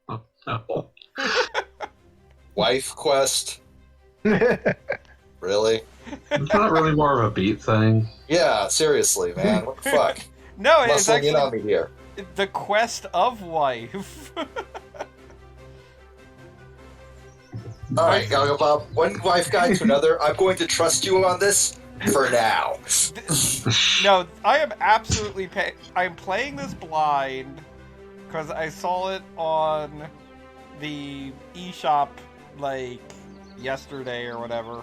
Oh, no. Wife quest? Really? It's not really more of a beat thing. Yeah, seriously, man. What the fuck? No, it's Muscling in actually on me here. the quest of wife. All right, Gaga Bob. One wife guide to another. I'm going to trust you on this for now. No, I am absolutely. I'm playing this blind because I saw it on the eShop like yesterday or whatever.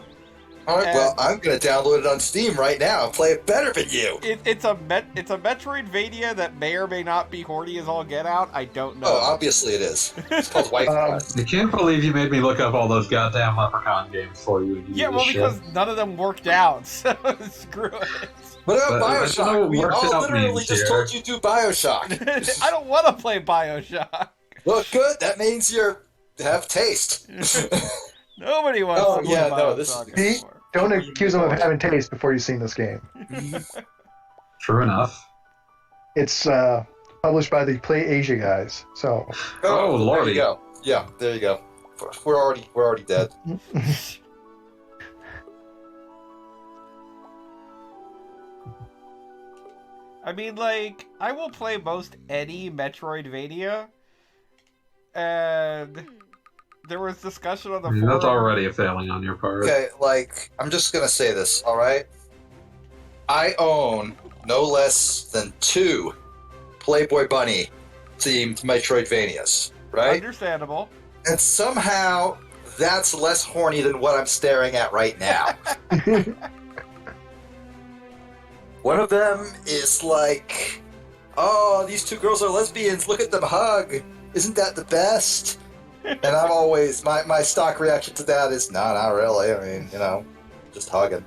All right, well, I'm going to download it on Steam right now and play it better than you. It's a Metroidvania that may or may not be horny as all get out. I don't know. Oh, obviously it is. It's called Wife Quest. I can't believe you made me look up all those goddamn Leprechaun games for you. Yeah, well, because none of them worked out, so screw it. What about But I don't know Bioshock? what We worked all out literally means just here. told you to do Bioshock. I don't want to play Bioshock. Well, good. That means you have taste. Nobody wants Oh, to play yeah, Bioshock no, this is- anymore. Don't accuse them of having taste before you've seen this game. True enough. It's published by the Play Asia guys. So Oh, there lordy. you go. Yeah, there you go. We're already dead. I mean, like, I will play most any Metroidvania, and there was discussion on the forum. That's already a failing on your part. Okay, like, I'm just gonna say this, alright? I own no less than 2 Playboy Bunny themed Metroidvanias, right? Understandable. And somehow that's less horny than what I'm staring at right now. One of them is like, oh, these 2 girls are lesbians, look at them hug. Isn't that the best? And I'm always, my stock reaction to that is, nah, not really. I mean, just hugging.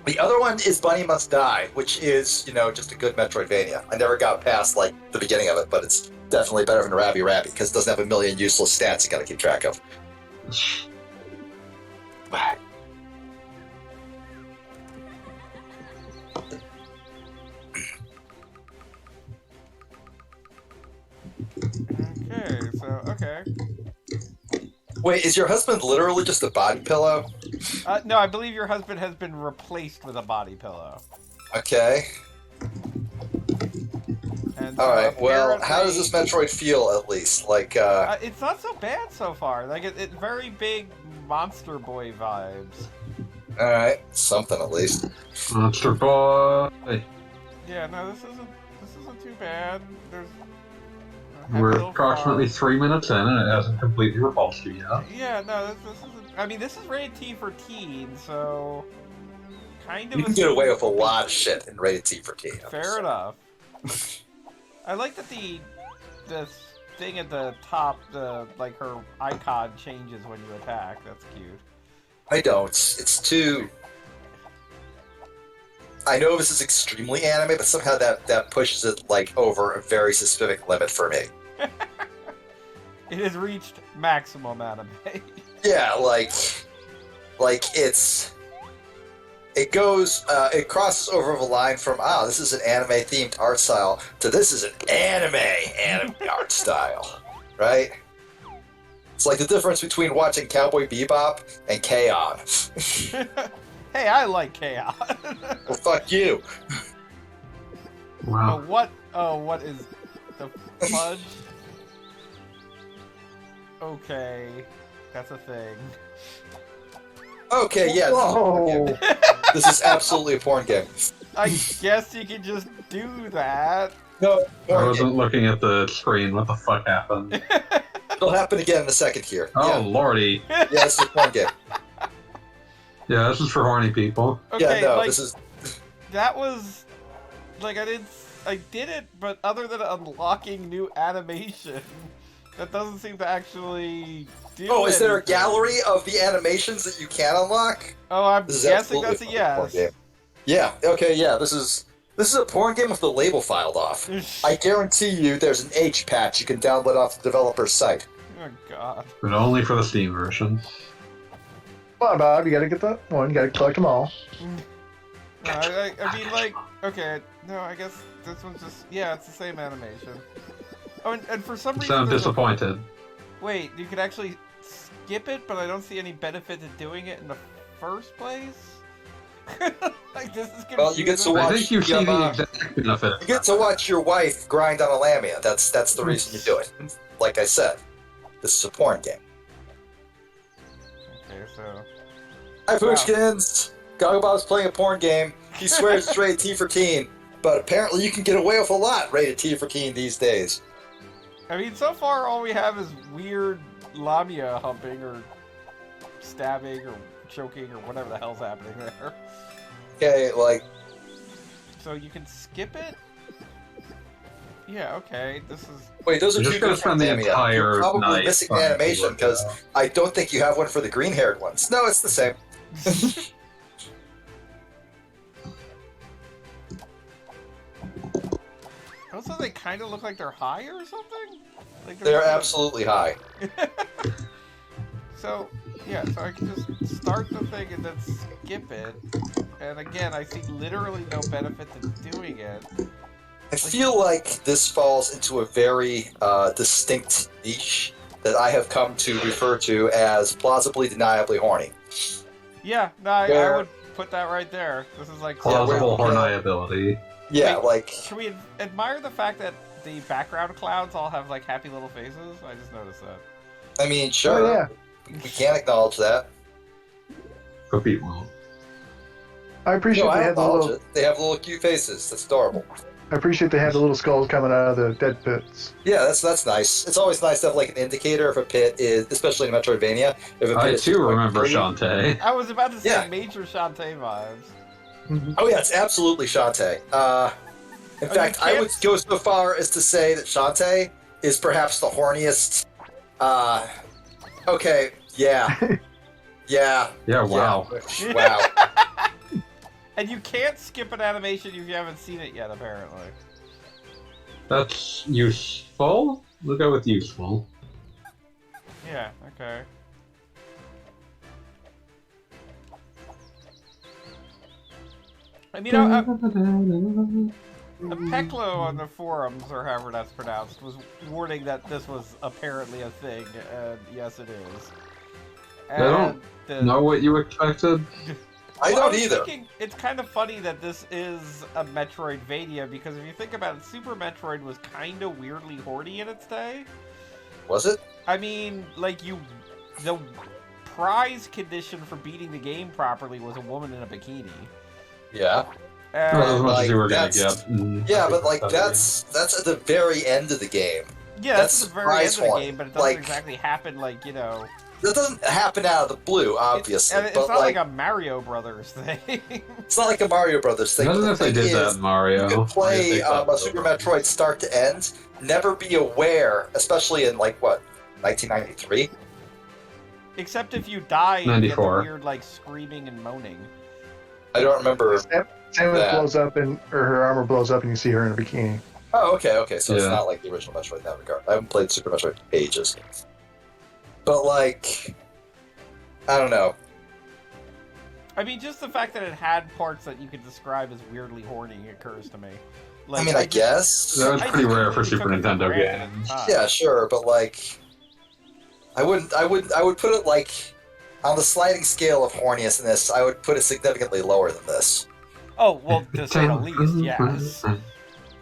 The other one is Bunny Must Die, which is, just a good Metroidvania. I never got past, like, the beginning of it, but it's definitely better than Rabby Rabby, because it doesn't have a million useless stats you gotta keep track of. Okay. Wait, is your husband literally just a body pillow? No, I believe your husband has been replaced with a body pillow. Okay. And Alright, well, apparently- how does this Metroid feel, at least? Like, it's not so bad so far. Like, it's very big Monster Boy vibes. alright, something at least. Monster Boy. Yeah, no, this isn't too bad. There's We're Little approximately Frog. 3 minutes in, and it hasn't completely repulsed you yet. Yeah, no, this isn't. I mean, this is rated T for teen, so kind of. You can get away with a lot of shit in rated T for T. Fair enough. I like that the thing at the top, like her icon changes when you attack. That's cute. I don't. It's too... I know this is extremely anime, but somehow that pushes it, like, over a very specific limit for me. It has reached maximum anime. Yeah, like it crosses over the line from, this is an anime-themed art style, to this is an anime art style, right? It's like the difference between watching Cowboy Bebop and K-On! Hey, I like Chaos. Well, fuck you! Wow. What is the fudge? Okay, that's a thing. Okay, yeah, Whoa. this is absolutely a porn game. I guess you can just do that. No, I porn wasn't game. looking at the screen. What the fuck happened? It'll happen again in a second here. Oh, lordy. Yeah, this is a porn game. Yeah, this is for horny people. Okay, Yeah, no, like, this is... that was like I did it, but other than unlocking new animation, that doesn't seem to actually do. Oh, is there a anything. gallery of the animations that you can unlock? Oh, I'm This is guessing absolutely that's a a porn yes. game. Yeah, okay, yeah, this is a porn game with the label filed off. I guarantee you there's an H patch you can download off the developer's site. Oh god. But only for the Steam version. Come on, Bob, you gotta get that one. You gotta collect them all. No, I mean, like, okay, no, I guess this one's just, yeah, it's the same animation. Oh, and for some So reason, I'm disappointed. wait, you could actually skip it, but I don't see any benefit to doing it in the first place. Like this is confusing. Well, you get to I watch. think you see the uh, exact benefit. You get to watch your wife grind on a lamia. That's the reason you do it. Like I said, this is a porn game. Okay, so Hi, Poochkins! Gogglebob's playing a porn game. He swears it's rated T for teen, but apparently you can get away with a lot rated T for teen these days. I mean, so far all we have is weird lamia humping or stabbing or choking or whatever the hell's happening there. Okay, like, So you can skip it? Yeah, okay, this is... wait, those are You're two just gonna different spend the lamia. entire You're probably night missing trying the to animation work it because out. I don't think you have one for the green-haired ones. No, it's the same. Also, they kind of look like they're high or something? Like They're absolutely high. So, yeah, so I can just start the thing and then skip it. And again, I see literally no benefit to doing it. I feel like this falls into a very distinct niche that I have come to refer to as plausibly deniably horny. Yeah, no, I Where- would put that right there. This is like... Plausible Yeah. horniability. Yeah, Wait, like, Can we admire the fact that the background clouds all have, like, happy little faces? I just noticed that. I mean, sure, Oh, yeah. we can't acknowledge that. Cookie won't. I appreciate No, I they had the acknowledge little. it. They have little cute faces. That's adorable. I appreciate they had the little skulls coming out of the dead pits. Yeah, that's nice. It's always nice to have like an indicator if a pit is, especially in Metroidvania. If a pit I is too like, remember green. Shantae. I was about to say Yeah. major Shantae vibes. Oh yeah, it's absolutely Shantae. In Oh, fact, you I can't- would go so far as to say that Shantae is perhaps the horniest. Okay, yeah, yeah, Yeah, wow. yeah. Wow. And you can't skip an animation if you haven't seen it yet, apparently. That's useful? We'll go with useful. Yeah, okay. I mean, a Peklo on the forums, or however that's pronounced, was warning that this was apparently a thing, and yes, it is. And don't Know what you expected? I Well, don't was either. thinking, it's kind of funny that this is a Metroidvania, because if you think about it, Super Metroid was kind of weirdly horny in its day. Was it? I mean, like, the prize condition for beating the game properly was a woman in a bikini. Yeah. And, Not as much as you were gonna that's- get. Yeah, but like that's at the very end of the game. yeah, that's that's the very end of the prize game, but it doesn't like- exactly happen, like, you know... That doesn't happen out of the blue, obviously. It's but not like, like a Mario Brothers thing. it's not like a Mario Brothers thing. Imagine The if they thing did is, that in Mario. You can play I think a that's Super over. Metroid start to end, never be aware, especially in like what, 1993? Except if you die, you get the 94. weird, like, screaming and moaning. I don't remember. Samus That. blows up or her armor blows up and you see her in a bikini. Oh, okay. So it's Yeah. not like the original Metroid in that regard. I haven't played Super Metroid in ages. But like, I don't know. I mean, just the fact that it had parts that you could describe as weirdly horny occurs to me. Like, I mean, I guess. That was I pretty just rare for completely Super took it for Nintendo granted at the games. time. Yeah, sure, but like, I would put it like on the sliding scale of horniness. I would put it significantly lower than this. Oh, well, to say the least, yes.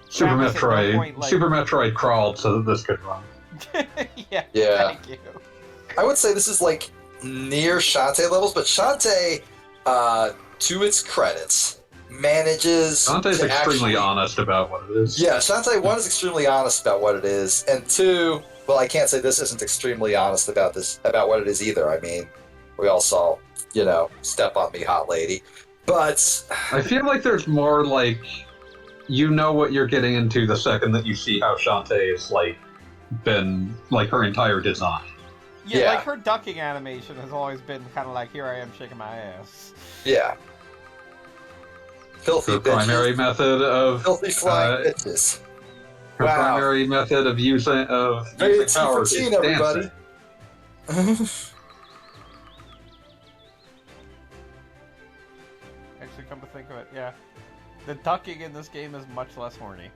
Super Travis at no Metroid. point, like- Super Metroid crawled so that this could run. Yeah, Yeah. thank you. I would say this is like near Shantae levels, but Shantae, to its credits, manages Dante's to extremely actually, honest about what it is. Yeah, Shantae 1 is extremely honest about what it is, and 2, well, I can't say this isn't extremely honest about what it is either. I mean, we all saw, Step on Me, Hot Lady. But, I feel like there's more like you know what you're getting into the second that you see how Shantae is been her entire design. Yeah, Yeah. like her ducking animation has always been kind of like, here I am shaking my ass. yeah. Filthy Her bitches. primary method of Filthy flying bitches. her Wow. primary method of using Rated T for powers is teen, everybody. dancing. Actually, come to think of it, yeah. The ducking in this game is much less horny.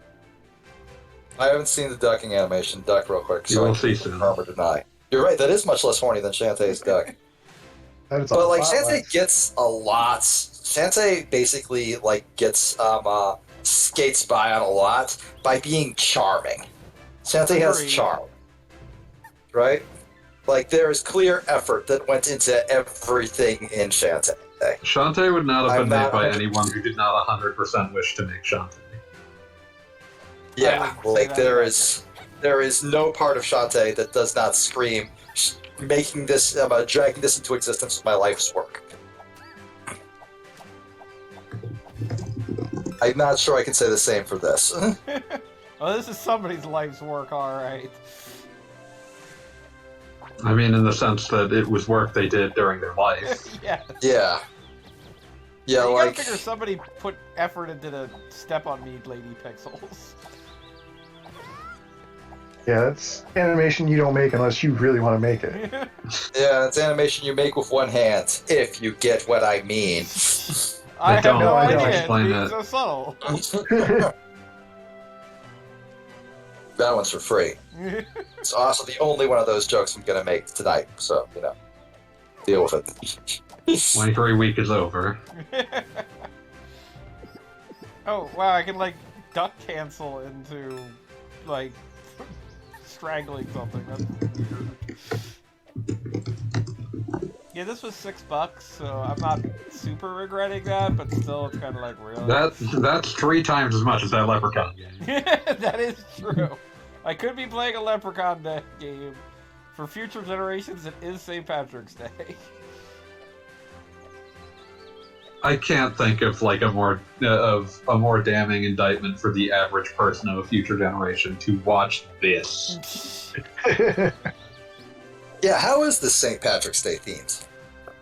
I haven't seen the ducking animation. Duck real quick. You So will I see can soon. confirm or deny. You're right. That is much less horny than Shantae's duck. That is a But like lot Shantae less. gets a lot. Shantae basically like gets skates by on a lot by being charming. Shantae has Agreed. charm, right? Like there is clear effort that went into everything in Shantae. Shantae would not have I'm been made not by 100% anyone who did not 100% wish to make Shantae. Yeah, I would say like that there is no part of Shantae that does not scream, making this, dragging this into existence with my life's work. I'm not sure I can say the same for this. Well, this is somebody's life's work, all right. I mean, in the sense that it was work they did during their life. Yeah. Yeah. Yeah, You like gotta figure somebody put effort into the Step on Me Lady Pixels. Yeah, that's animation you don't make unless you really want to make it. yeah, it's animation you make with one hand, if you get what I mean. I have don't. no I don't idea. It's explain being it. so subtle. That one's for free. It's also the only one of those jokes I'm gonna make tonight, so deal with it. 23 week is over. Oh wow! I can like duck cancel into like strangling something. That's weird. Yeah, this was $6, so I'm not super regretting that, but still, it's kind of like really. That's 3 times as much as that Leprechaun game. That is true. I could be playing a Leprechaun game. For future generations, it is St. Patrick's Day. I can't think of like a more damning indictment for the average person of a future generation to watch this. Yeah, how is this St. Patrick's Day themed?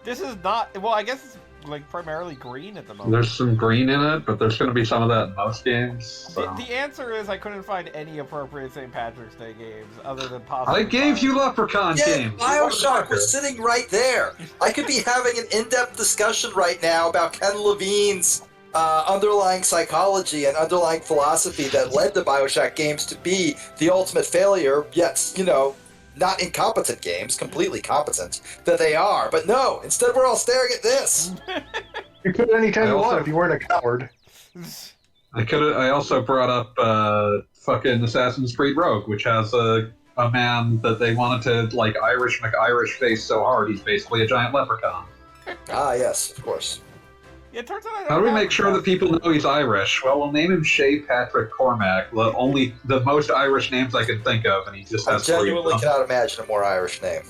This is not. Well, I guess it's like primarily green at the moment. There's some green in it, but there's going to be some of that in most games. So. The answer is I couldn't find any appropriate St. Patrick's Day games other than possibly. I gave you Leprechaun Yeah, games. Bioshock was sitting right there. I could be having an in-depth discussion right now about Ken Levine's underlying psychology and underlying philosophy that led the Bioshock games to be the ultimate failure, yet, not incompetent games, completely competent, that they are. But no, instead we're all staring at this. You could anytime you also- want if you weren't a coward. I also brought up fucking Assassin's Creed Rogue, which has a man that they wanted to like Irish McIrish face so hard he's basically a giant leprechaun. Ah, yes, of course. Yeah, it turns out I don't How do we have make sure that people know he's Irish? Well, we'll name him Shay Patrick Cormac, the most Irish names I can think of, and he just I has 3 of genuinely them. cannot imagine a more Irish name.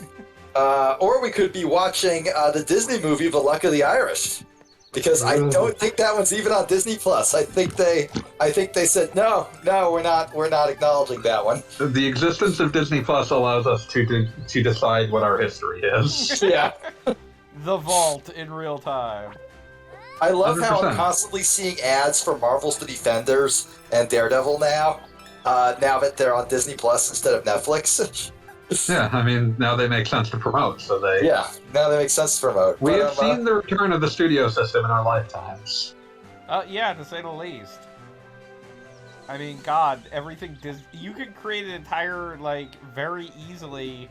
Or we could be watching the Disney movie The Luck of the Irish, because I don't think that one's even on Disney Plus. I think they said no, we're not acknowledging that one. The existence of Disney Plus allows us to decide what our history is. Yeah. The Vault in real time. I love how 100%. I'm constantly seeing ads for Marvel's The Defenders and Daredevil now that they're on Disney Plus instead of Netflix. Yeah, I mean, now they make sense to promote, so they... Yeah, now they make sense to promote. We But, have seen the return of the studio system in our lifetimes. Yeah, to say the least. I mean, God, everything you could create an entire, like, very easily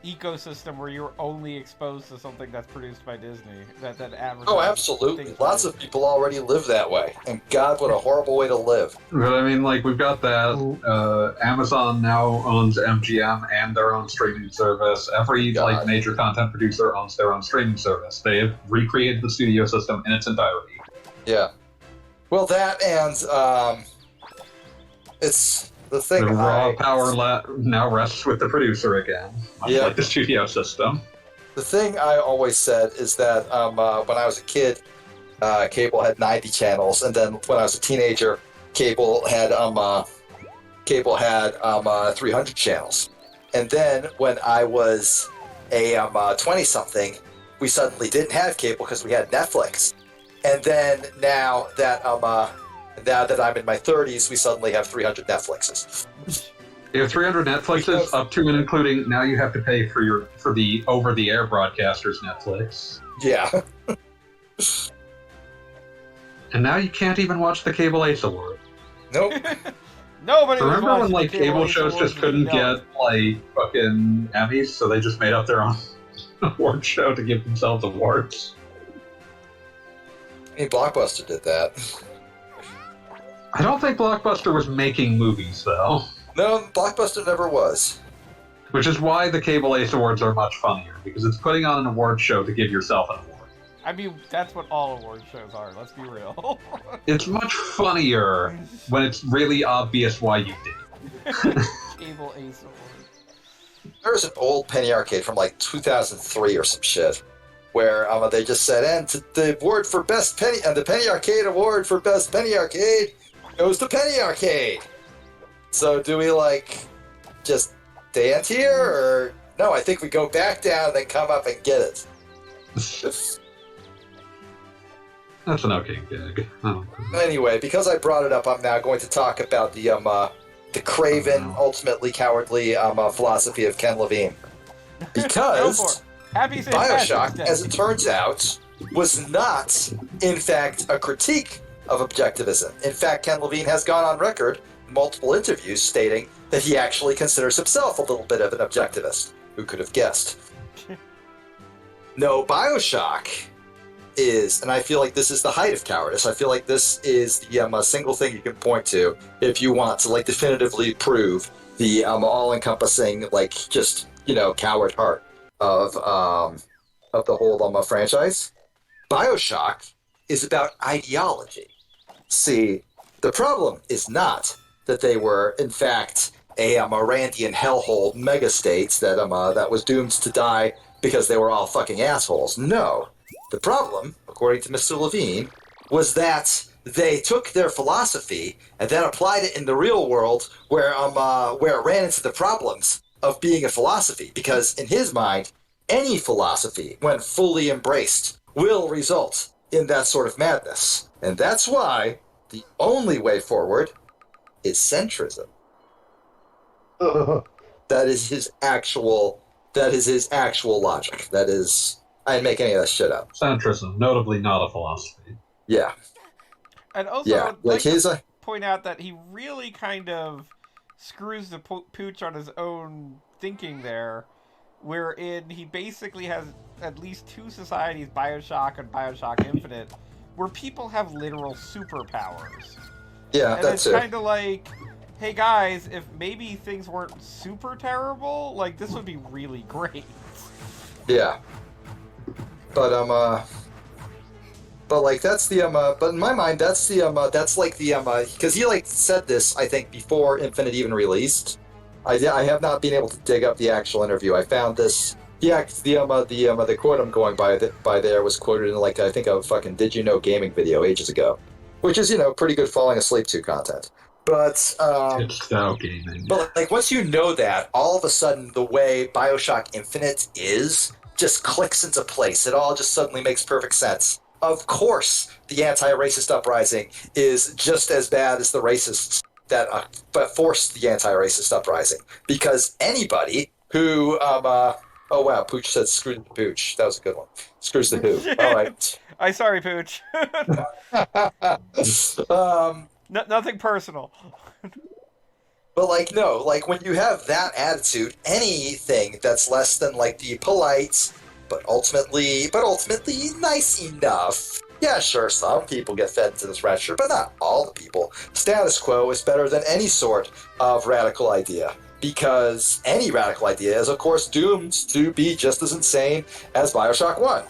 ecosystem where you're only exposed to something that's produced by Disney. That advertises. Oh, absolutely. things Lots by of people already live that way. And God, what a horrible way to live. But I mean, like, we've got that. Amazon now owns MGM and their own streaming service. Every God. major content producer owns their own streaming service. They have recreated the studio system in its entirety. Yeah. Well, that and it's the thing. The raw power now rests with the producer again, much Yeah. like the studio system. The thing I always said is that when I was a kid, cable had 90 channels, and then when I was a teenager, cable had 300 channels. And then when I was a 20-something, we suddenly didn't have cable because we had Netflix. And then now that I'm in my 30s, we suddenly have 300 Netflixes. You have 300 Netflixes, up to and including now you have to pay for the over-the-air broadcasters Netflix. Yeah. And now you can't even watch the Cable Ace Award. Nope. Nobody was Remember when watching like the cable Ace shows Awards just and couldn't we don't. get like fucking Emmys, so they just made up their own award show to give themselves awards? I mean, Blockbuster did that. I don't think Blockbuster was making movies though, No, Blockbuster never was. which is why the Cable Ace Awards are much funnier because it's putting on an award show to give yourself an award. I mean, that's what all award shows are. Let's be real. It's much funnier when it's really obvious why you did it. Cable Ace Award. There's an old Penny Arcade from like 2003 or some shit, where they just said, and the award for best penny, and the Penny Arcade award for best Penny Arcade goes to Penny Arcade. So do we like just stand here, or no? I think we go back down, then come up and get it. That's an okay gig. Oh. Anyway, because I brought it up, I'm now going to talk about the craven, ultimately cowardly philosophy of Ken Levine. Go for Because it. Happy St. Patrick's Bioshock, Day. as it turns out, was not, in fact, a critique of objectivism. In fact, Ken Levine has gone on record in multiple interviews stating that he actually considers himself a little bit of an objectivist. Who could have guessed? No, Bioshock is, and I feel like this is the height of cowardice. I feel like this is the single thing you can point to if you want to like definitively prove the all-encompassing, like just coward heart of the whole franchise. Bioshock is about ideology. See, the problem is not that they were in fact a Morandian hellhole megastates that was doomed to die because they were all fucking assholes. No. The problem, according to Mr. Levine, was that they took their philosophy and then applied it in the real world where it ran into the problems of being a philosophy. Because in his mind, any philosophy, when fully embraced, will result in that sort of madness. And that's why the only way forward is centrism. That is his actual logic. That is, I didn't make any of that shit up. Centrism, notably not a philosophy. Yeah. And also, Yeah, I'd like his... to point out that he really kind of screws the pooch on his own thinking there, wherein he basically has at least two societies, Bioshock and Bioshock Infinite, where people have literal superpowers. Yeah, and that's it's it. kind of like, hey guys, if maybe things weren't super terrible, like this would be really great. Yeah. But like that's the but in my mind that's the that's like the because he like said this I think before Infinite even released. I have not been able to dig up the actual interview. I found this. Yeah, the quote I'm going by there was quoted in like I think a fucking Did You Know gaming video ages ago, which is pretty good falling asleep to content. But It's so gaming. But like once you know that, all of a sudden the way Bioshock Infinite is just clicks into place. It all just suddenly makes perfect sense. Of course, the anti-racist uprising is just as bad as the racists that but forced the anti-racist uprising. Because anybody who oh wow, Pooch said screw the Pooch. That was a good one. Screws the who. All right. I'm sorry, Pooch. Nothing personal. But like no, like when you have that attitude, anything that's less than like the polite, but ultimately nice enough. Yeah, sure, some people get fed into this rat shirt, but not all the people. Status quo is better than any sort of radical idea. Because any radical idea is, of course, doomed to be just as insane as Bioshock 1.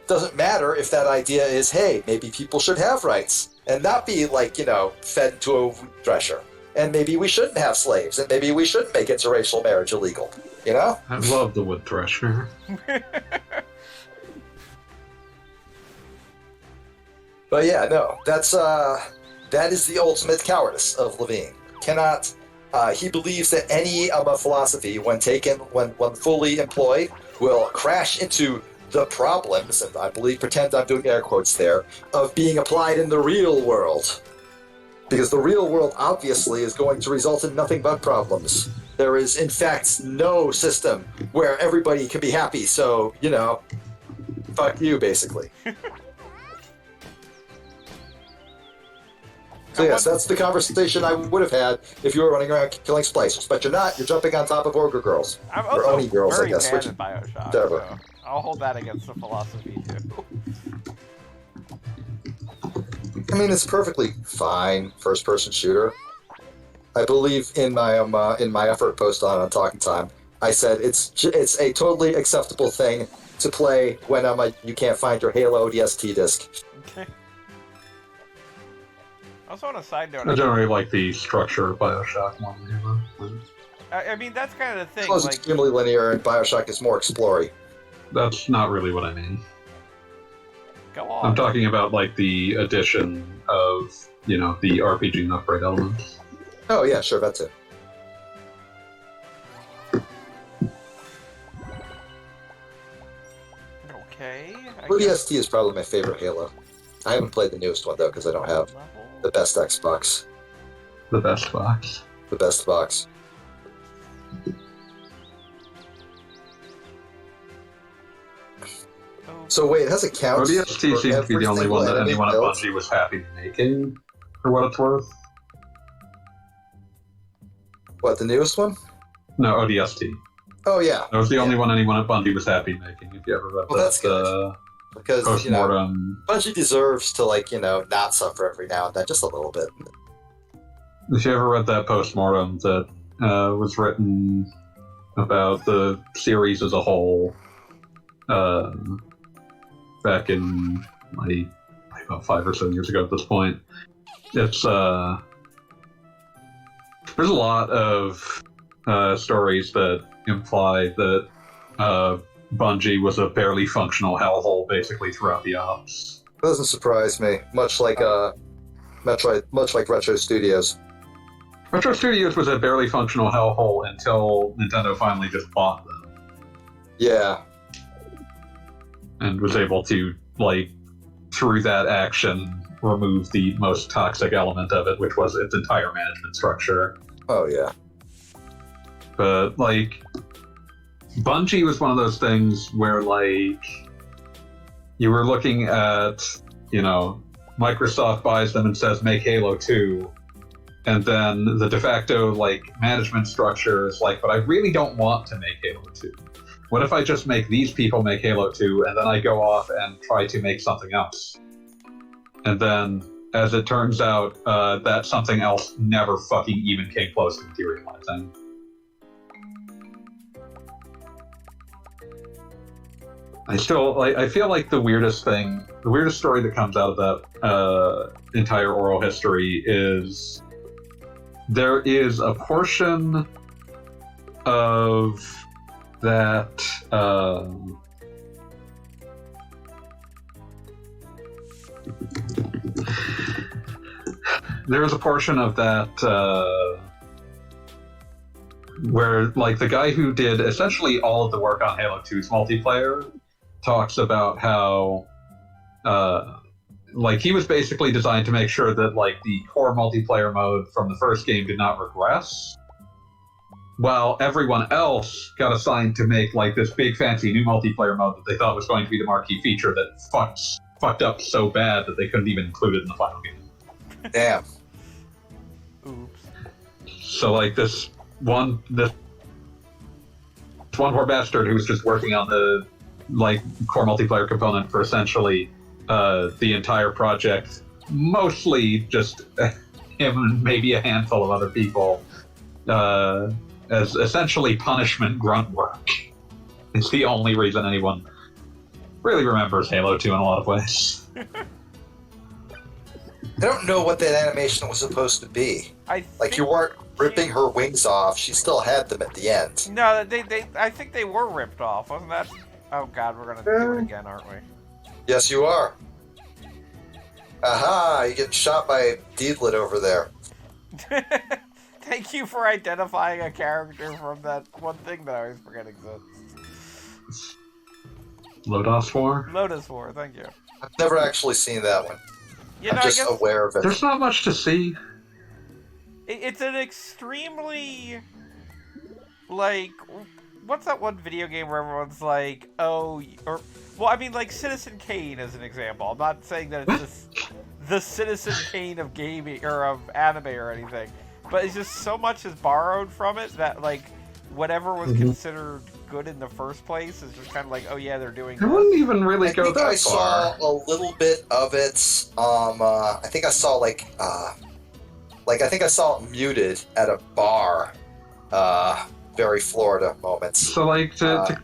Doesn't matter if that idea is, hey, maybe people should have rights, and not be, like, fed into a thresher. And maybe we shouldn't have slaves, and maybe we shouldn't make interracial marriage illegal. I love the wood thresher. But yeah, no, that is the ultimate cowardice of Levine. Cannot, he believes that any philosophy, when fully employed, will crash into the problems, and I pretend I'm doing air quotes there, of being applied in the real world. Because the real world, obviously, is going to result in nothing but problems. There is, in fact, no system where everybody can be happy, so, fuck you, basically. So yes, that's the conversation I would have had if you were running around killing splicers. But you're not. You're jumping on top of ogre girls. I'm Or also Oni girls, I very guess. bad at Bioshock, Whatever. so I'll hold that against the philosophy too. I mean, it's perfectly fine first-person shooter. I believe in my effort post on Talking Time, I said it's a totally acceptable thing to play when you can't find your Halo ODST disc. Okay. Also, on a side note, I generally like the structure of Bioshock more than Halo. I mean that's kind of the thing. Halo's Like, extremely linear, and Bioshock is more explory. That's not really what I mean. go on. I'm talking about like the addition of, the RPG and upgrade elements. Oh yeah, sure, that's it. Okay. ODST is probably my favorite Halo. I haven't played the newest one though because I don't have the best Xbox. The best box. The best box. So wait, it has a count. ODST seems to be the only one that anyone at Bungie was happy making, for what it's worth. What, the newest one? No, ODST. Oh yeah. That was the only one anyone at Bungie was happy making. If you ever read That's good. Because post-mortem. Bungie deserves to not suffer every now and then, just a little bit. If you ever read that post-mortem that was written about the series as a whole, back in about 5 or so years ago at this point, it's there's a lot of stories that imply that Bungie was a barely functional hellhole basically throughout the ops. Doesn't surprise me. Much like Retro Studios. Retro Studios was a barely functional hellhole until Nintendo finally just bought them. Yeah. And was able to, through that action, remove the most toxic element of it, which was its entire management structure. Oh, yeah. But, Bungie was one of those things where, you were looking at, Microsoft buys them and says, make Halo 2, and then the de facto, management structure is but I really don't want to make Halo 2. What if I just make these people make Halo 2, and then I go off and try to make something else? And then, as it turns out, that something else never fucking even came close to materializing. I feel like the weirdest story that comes out of that entire oral history is there is a portion of that there is a portion of that where the guy who did essentially all of the work on Halo 2's multiplayer talks about how he was basically designed to make sure that the core multiplayer mode from the first game did not regress, while everyone else got assigned to make this big fancy new multiplayer mode that they thought was going to be the marquee feature that fucked up so bad that they couldn't even include it in the final game. Damn. Oops. So this one poor bastard who was just working on the core multiplayer component for essentially the entire project, mostly just him and maybe a handful of other people, as essentially punishment grunt work. It's the only reason anyone really remembers Halo 2 in a lot of ways. I don't know what that animation was supposed to be. You weren't ripping her wings off, she still had them at the end. No, I think they were ripped off, wasn't that? Oh god, we're gonna do it again, aren't we? Yes, you are. Aha, you get shot by a deedlet over there. Thank you for identifying a character from that one thing that I always forget exists. Lodos 4? Lotus 4, thank you. I've never actually seen that one. You know, I'm just aware of it. There's not much to see. It's an extremely, what's that one video game where everyone's Citizen Kane as an example. I'm not saying that it's the Citizen Kane of gaming or of anime or anything, but it's just so much is borrowed from it that like whatever was considered good in the first place is just kind of like, oh yeah, they're doing. I wouldn't even really go that I far. saw a little bit of it. I think I saw I think I saw it muted at a bar. Very Florida moments. So, like, to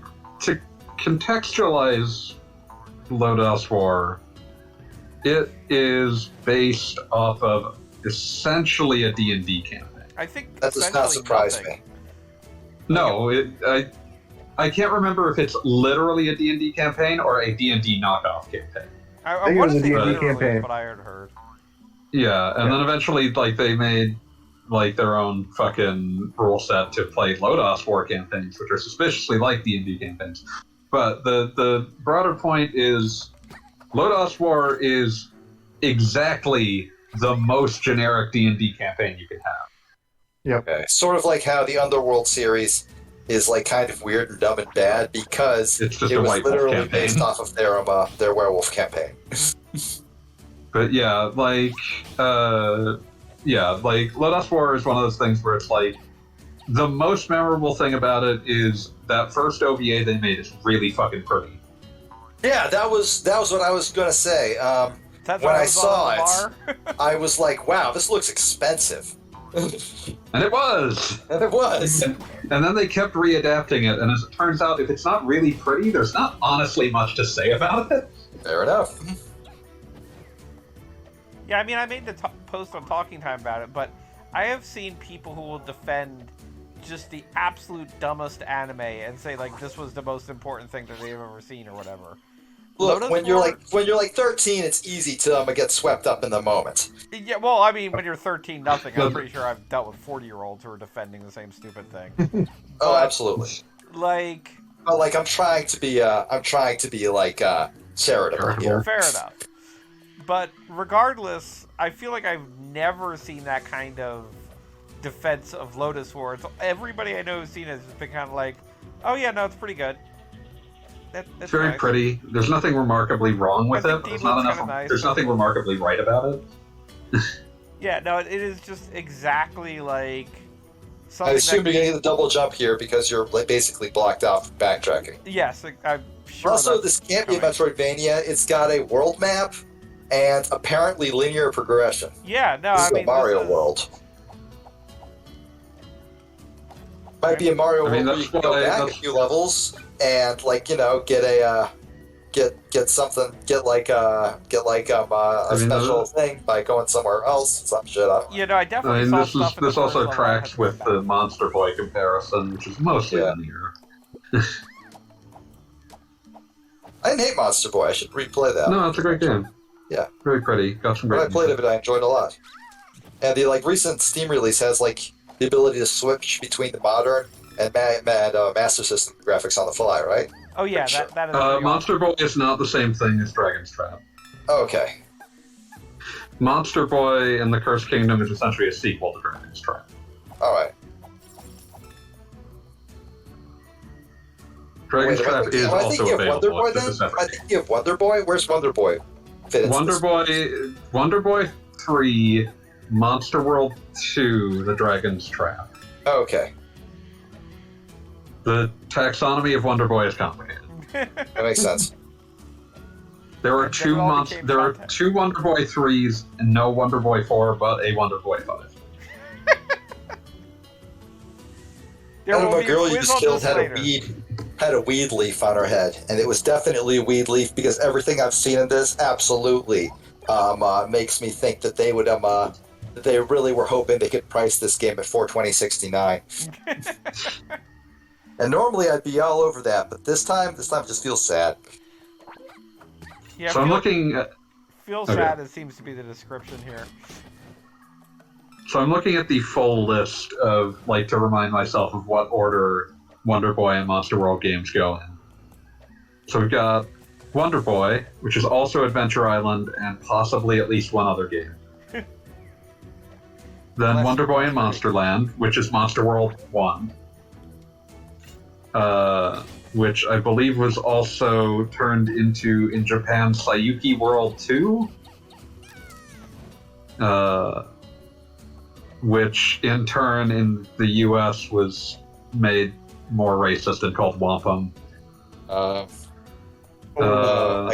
contextualize Lodos War, it is based off of essentially a D&D campaign. I think That does not surprise me. No, I can't remember if it's literally a D&D campaign or a D&D knockoff campaign. I think it want was to a say D&D literally campaign. what I had heard. Yeah, and then eventually, like, they made like their own fucking rule set to play Lodos War campaigns, which are suspiciously like D&D campaigns. But the broader point is, Lodos War is exactly the most generic D&D campaign you could have. Okay. Sort of like how the Underworld series is like kind of weird and dumb and bad because It's just it a was White Wolf literally campaign. based off of their werewolf campaign. But yeah, like Lodos War is one of those things where it's like, the most memorable thing about it is that first OVA they made is really fucking pretty. Yeah, that was what I was gonna say. That's When what I was saw on it, the bar. I was like, "Wow, this looks expensive," And it was! and it was. And then they kept readapting it, and as it turns out, if it's not really pretty, there's not honestly much to say about it. Fair enough. Yeah, I mean, I made the post on Talking Time about it, but I have seen people who will defend just the absolute dumbest anime and say like this was the most important thing that they've ever seen or whatever. Look, Lodos when War- you're like 13, it's easy to get swept up in the moment. Yeah, well, I mean, when you're 13, nothing. I'm pretty sure I've dealt with 40-year-olds who are defending the same stupid thing. Oh, absolutely. Like, But like, I'm trying to be like charitable here. fair enough. But regardless, I feel like I've never seen that kind of defense of Lodos War. It's, everybody I know who's seen it has been kind of like, oh yeah, no, it's pretty good. That's It's very nice. pretty. There's nothing remarkably wrong with I it. think But there's Dean not looks enough. kinda nice. There's nothing remarkably right about it. Yeah, no, it is just exactly like I something assume that... you're getting the double jump here because you're like, basically blocked out from backtracking. Yes, I'm sure. Also, that's this can't be a coming. Metroidvania. It's got a world map and apparently linear progression. Yeah, no, This I is mean, a Mario this is... world. Might be a Mario I mean, world where you that's can go why- back a that's- few levels and get a get something, get a special thing by going somewhere else. Some shit up. You know, I I definitely mean, saw this stuff in the this first also level I tracks had to with go the back. Monster Boy comparison, which is mostly Yeah. linear. I didn't hate Monster Boy. I should replay that. No, it's a great game. Yeah. Very pretty. Got some When great I played music. it, I enjoyed it a lot. And the recent Steam release has the ability to switch between the modern and Master System graphics on the fly, right? Oh yeah, Sure. that is pretty Monster Boy is not the same thing as Dragon's Trap. Okay. Monster Boy and the Cursed Kingdom is essentially a sequel to Dragon's Trap. All right. Dragon's Wait, Trap is am I also thinking of Wonder available. Boy It's just a then? separate Am I thinking of Wonder Boy? Where's Wonder Boy? Fit into this? Wonder Boy 3, Monster World 2, The Dragon's Trap. Oh, okay. The taxonomy of Wonder Boy is complicated. That makes sense. There are Then two it all became content. two Wonder Boy 3s and no Wonder Boy 4, but a Wonder Boy 5. There And will my be a girl you quiz just on killed this later. had a weed leaf on her head, and it was definitely a weed leaf because everything I've seen in this absolutely makes me think that they would that they really were hoping they could price this game at $420.69. And normally I'd be all over that, but this time it just feels sad. Yeah, So I'm looking at feels okay. sad. It seems to be the description here. the full list of to remind myself of what order Wonder Boy and Monster World games go in. So we've got Wonder Boy, which is also Adventure Island and possibly at least one other game. Then Less Wonder Boy and Monster Monsterland, which is Monster World 1. Which I believe was also turned into, in Japan, Sayuki World 2? which in turn in the U.S. was made more racist and called wampum. I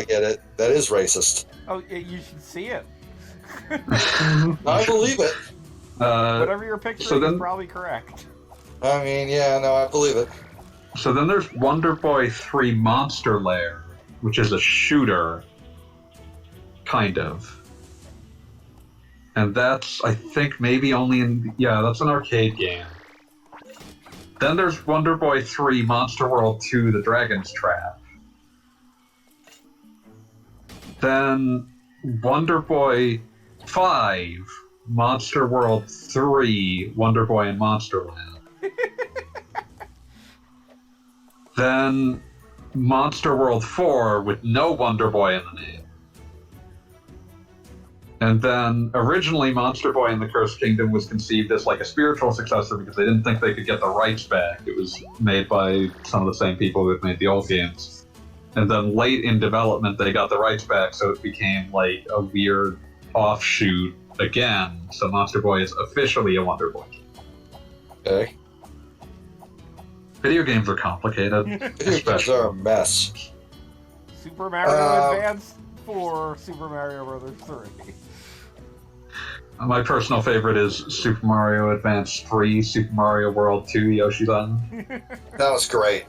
get it. That is racist. Oh, you should see it. I believe it. Whatever you're picturing is probably correct. I mean, yeah, no, I believe it. So then there's Wonder Boy 3 Monster Lair, which is a shooter, kind of. And that's, I think, maybe only in... Yeah, that's an arcade game. Then there's Wonder Boy 3 Monster World 2 The Dragon's Trap. Then Wonder Boy 5 Monster World 3 Wonder Boy in Monsterland. Then Monster World 4 with no Wonder Boy in the name. And then originally Monster Boy in the Cursed Kingdom was conceived as like a spiritual successor because they didn't think they could get the rights back. It was made by some of the same people who had made the old games. And then late in development they got the rights back, so it became like a weird offshoot again. So Monster Boy is officially a Wonder Boy. Okay. Video games are complicated. Video games are a mess. Super Mario Advance 4, Super Mario Brothers 3. My personal favorite is Super Mario Advance 3, Super Mario World 2, Yoshi's Island. That was great.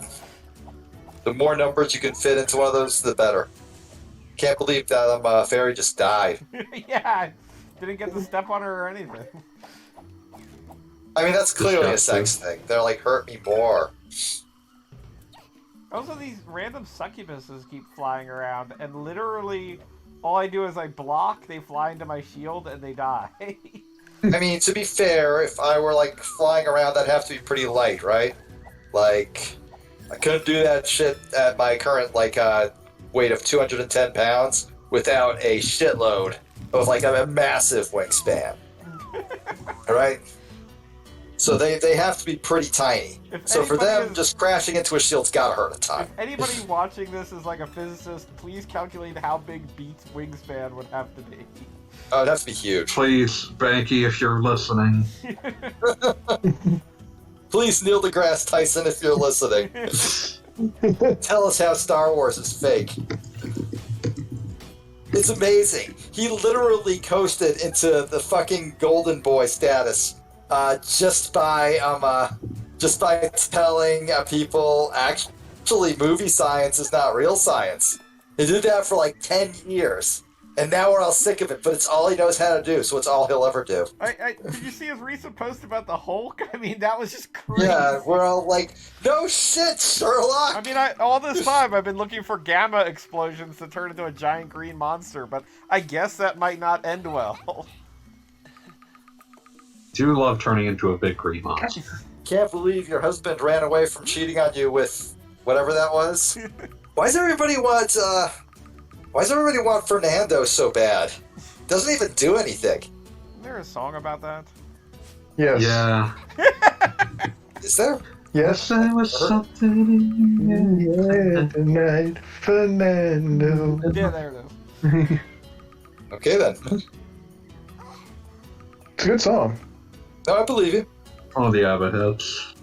The more numbers you can fit into one of those, the better. Can't believe that fairy just died. Yeah, didn't get to step on her or anything. I mean, that's clearly a sex thing. They're like, hurt me more. Also, these random succubuses keep flying around, and literally, all I do is I block, they fly into my shield, and they die. I mean, to be fair, if I were, like, flying around, that'd have to be pretty light, right? Like, I couldn't do that shit at my current, like, weight of 210 pounds without a shitload of, like, a massive wingspan. Alright? So they have to be pretty tiny. So for them, just crashing into a shield's gotta hurt a ton. If anybody watching this is like a physicist, please calculate how big Beat's wingspan would have to be. Oh, it'd have to be huge. Please, Banky, if you're listening. Please, Neil deGrasse Tyson, if you're listening. Tell us how Star Wars is fake. It's amazing. He literally coasted into the fucking golden boy status just by telling people actually movie science is not real science. He did that for like 10 years. And now we're all sick of it, but it's all he knows how to do, so it's all he'll ever do. Did you see his recent post about the Hulk? I mean, that was just crazy. Yeah, we're all like, no shit, Sherlock! I mean, all this time I've been looking for gamma explosions to turn into a giant green monster, but I guess that might not end well. Do love turning into a big green monster. Can't believe your husband ran away from cheating on you with whatever that was. Why does everybody want Fernando so bad? Doesn't even do anything. Isn't there a song about that? Yes. Yeah. Is there? Yes. There was something in Yeah, tonight, Fernando. Yeah, there it is. Okay then. It's a good song. No, I believe you. One of the Abbott hits.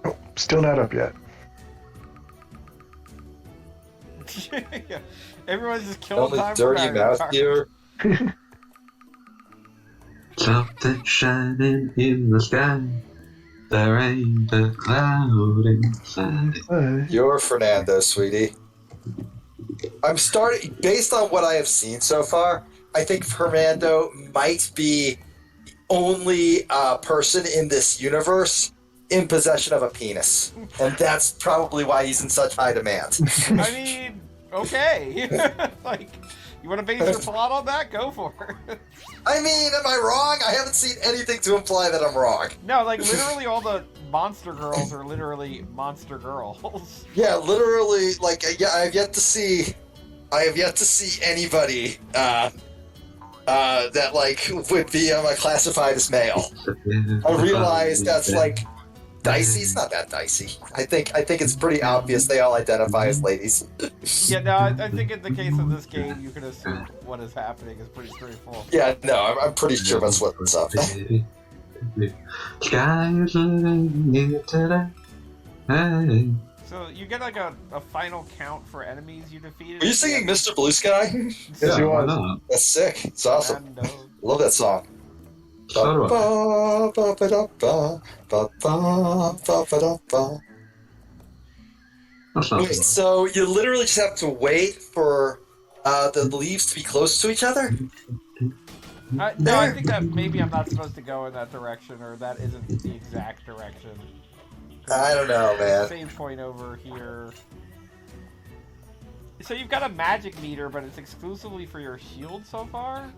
Oh, still not up yet. Yeah. Everyone's just killing Only time dirty for Mario mouth Kart. here. Something shining in the sky. There ain't a cloud inside. You're Fernando, sweetie. I'm starting, based on what I have seen so far, I think Fernando might be the only person in this universe in possession of a penis. And that's probably why he's in such high demand. I mean, okay. Like, you want to base your plot on that? Go for it. I mean, am I wrong? I haven't seen anything to imply that I'm wrong. No, like, literally all the monster girls are literally monster girls. Yeah, literally, like, yeah, I have yet to see anybody that like would be classified as male. I realize that's like dicey. It's not that dicey. I think it's pretty obvious they all identify as ladies. Yeah, no, I think in the case of this game, you can assume what is happening is pretty straightforward. Yeah, no, I'm pretty sure that's what's up. Sky is looking today. Hey. So you get like a final count for enemies you defeated. Are you singing Mr. Blue Sky? Yes, Yeah, you why was. not? That's sick. It's awesome. And, Love that song. So do I. That's not Wait, too so you literally just have to wait for the leaves to be close to each other? no, I think that maybe I'm not supposed to go in that direction, or that isn't the exact direction. I don't know, man. Save point over here. So you've got a magic meter, but it's exclusively for your shield so far?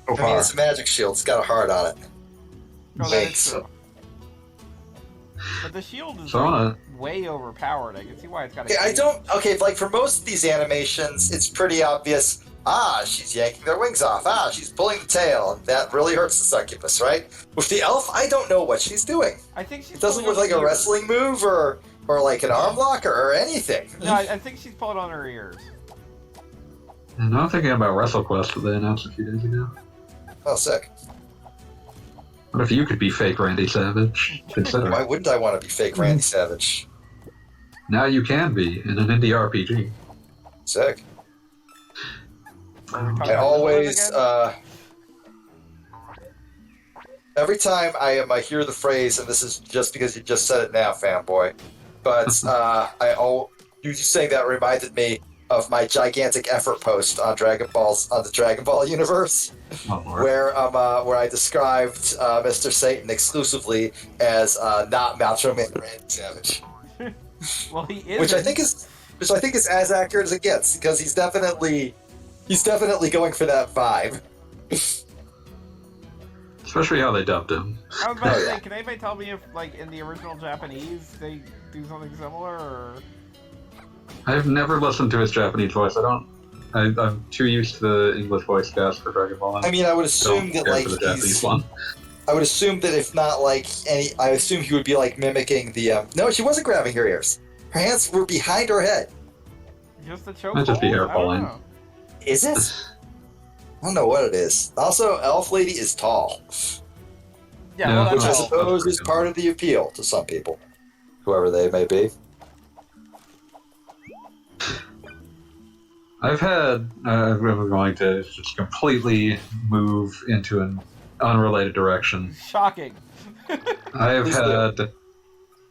So I mean, far. it's a magic shield. It's got a heart on it. No, that Thanks. is true. But the shield is So I wanna- way overpowered. I can see why it's got a Okay, I cape. don't. Okay, like for most of these animations, it's pretty obvious. Ah, she's yanking their wings off. Ah, she's pulling the tail, and that really hurts the succubus, right? With the elf, I don't know what she's doing. I think she's It doesn't pulling look like on a her wrestling move or like an arm lock or anything. ears. No, I think she's pulling on her ears. And I'm thinking about WrestleQuest that they announced a few days ago. Oh, sick. What if you could be fake Randy Savage? Consider Why it. wouldn't I want to be fake Randy Savage? Now you can be in an indie RPG. Sick. Are we talking I about always, this one again? every time I hear the phrase, and this is just because you just said it now, fanboy, but you saying that reminded me of my gigantic effort post on the Dragon Ball universe, Oh, Lord. where I described Mr. Satan exclusively as not Macho Man Randy Savage, Well, he is. which I think is as accurate as it gets, because he's definitely going for that vibe. Especially how they dubbed him. I was about to Oh, say, yeah. can anybody tell me if, like, in the original Japanese, they do something similar, or... I've never listened to his Japanese voice. I'm too used to the English voice cast for Dragon Ball. I mean, I would don't assume that care like for the Japanese he's. one. I would assume that if not like any, I assume he would be like mimicking the. No, she wasn't grabbing her ears. Her hands were behind her head. Just a choke Might just be hold? hair I don't pulling. know. Is it? I don't know what it is. Also, Elf Lady is tall, Yeah, Yeah, well, which I that's Oh, all. suppose that's is part of the appeal to some people, whoever they may be. I'm going to just completely move into an unrelated direction. Shocking. Please do.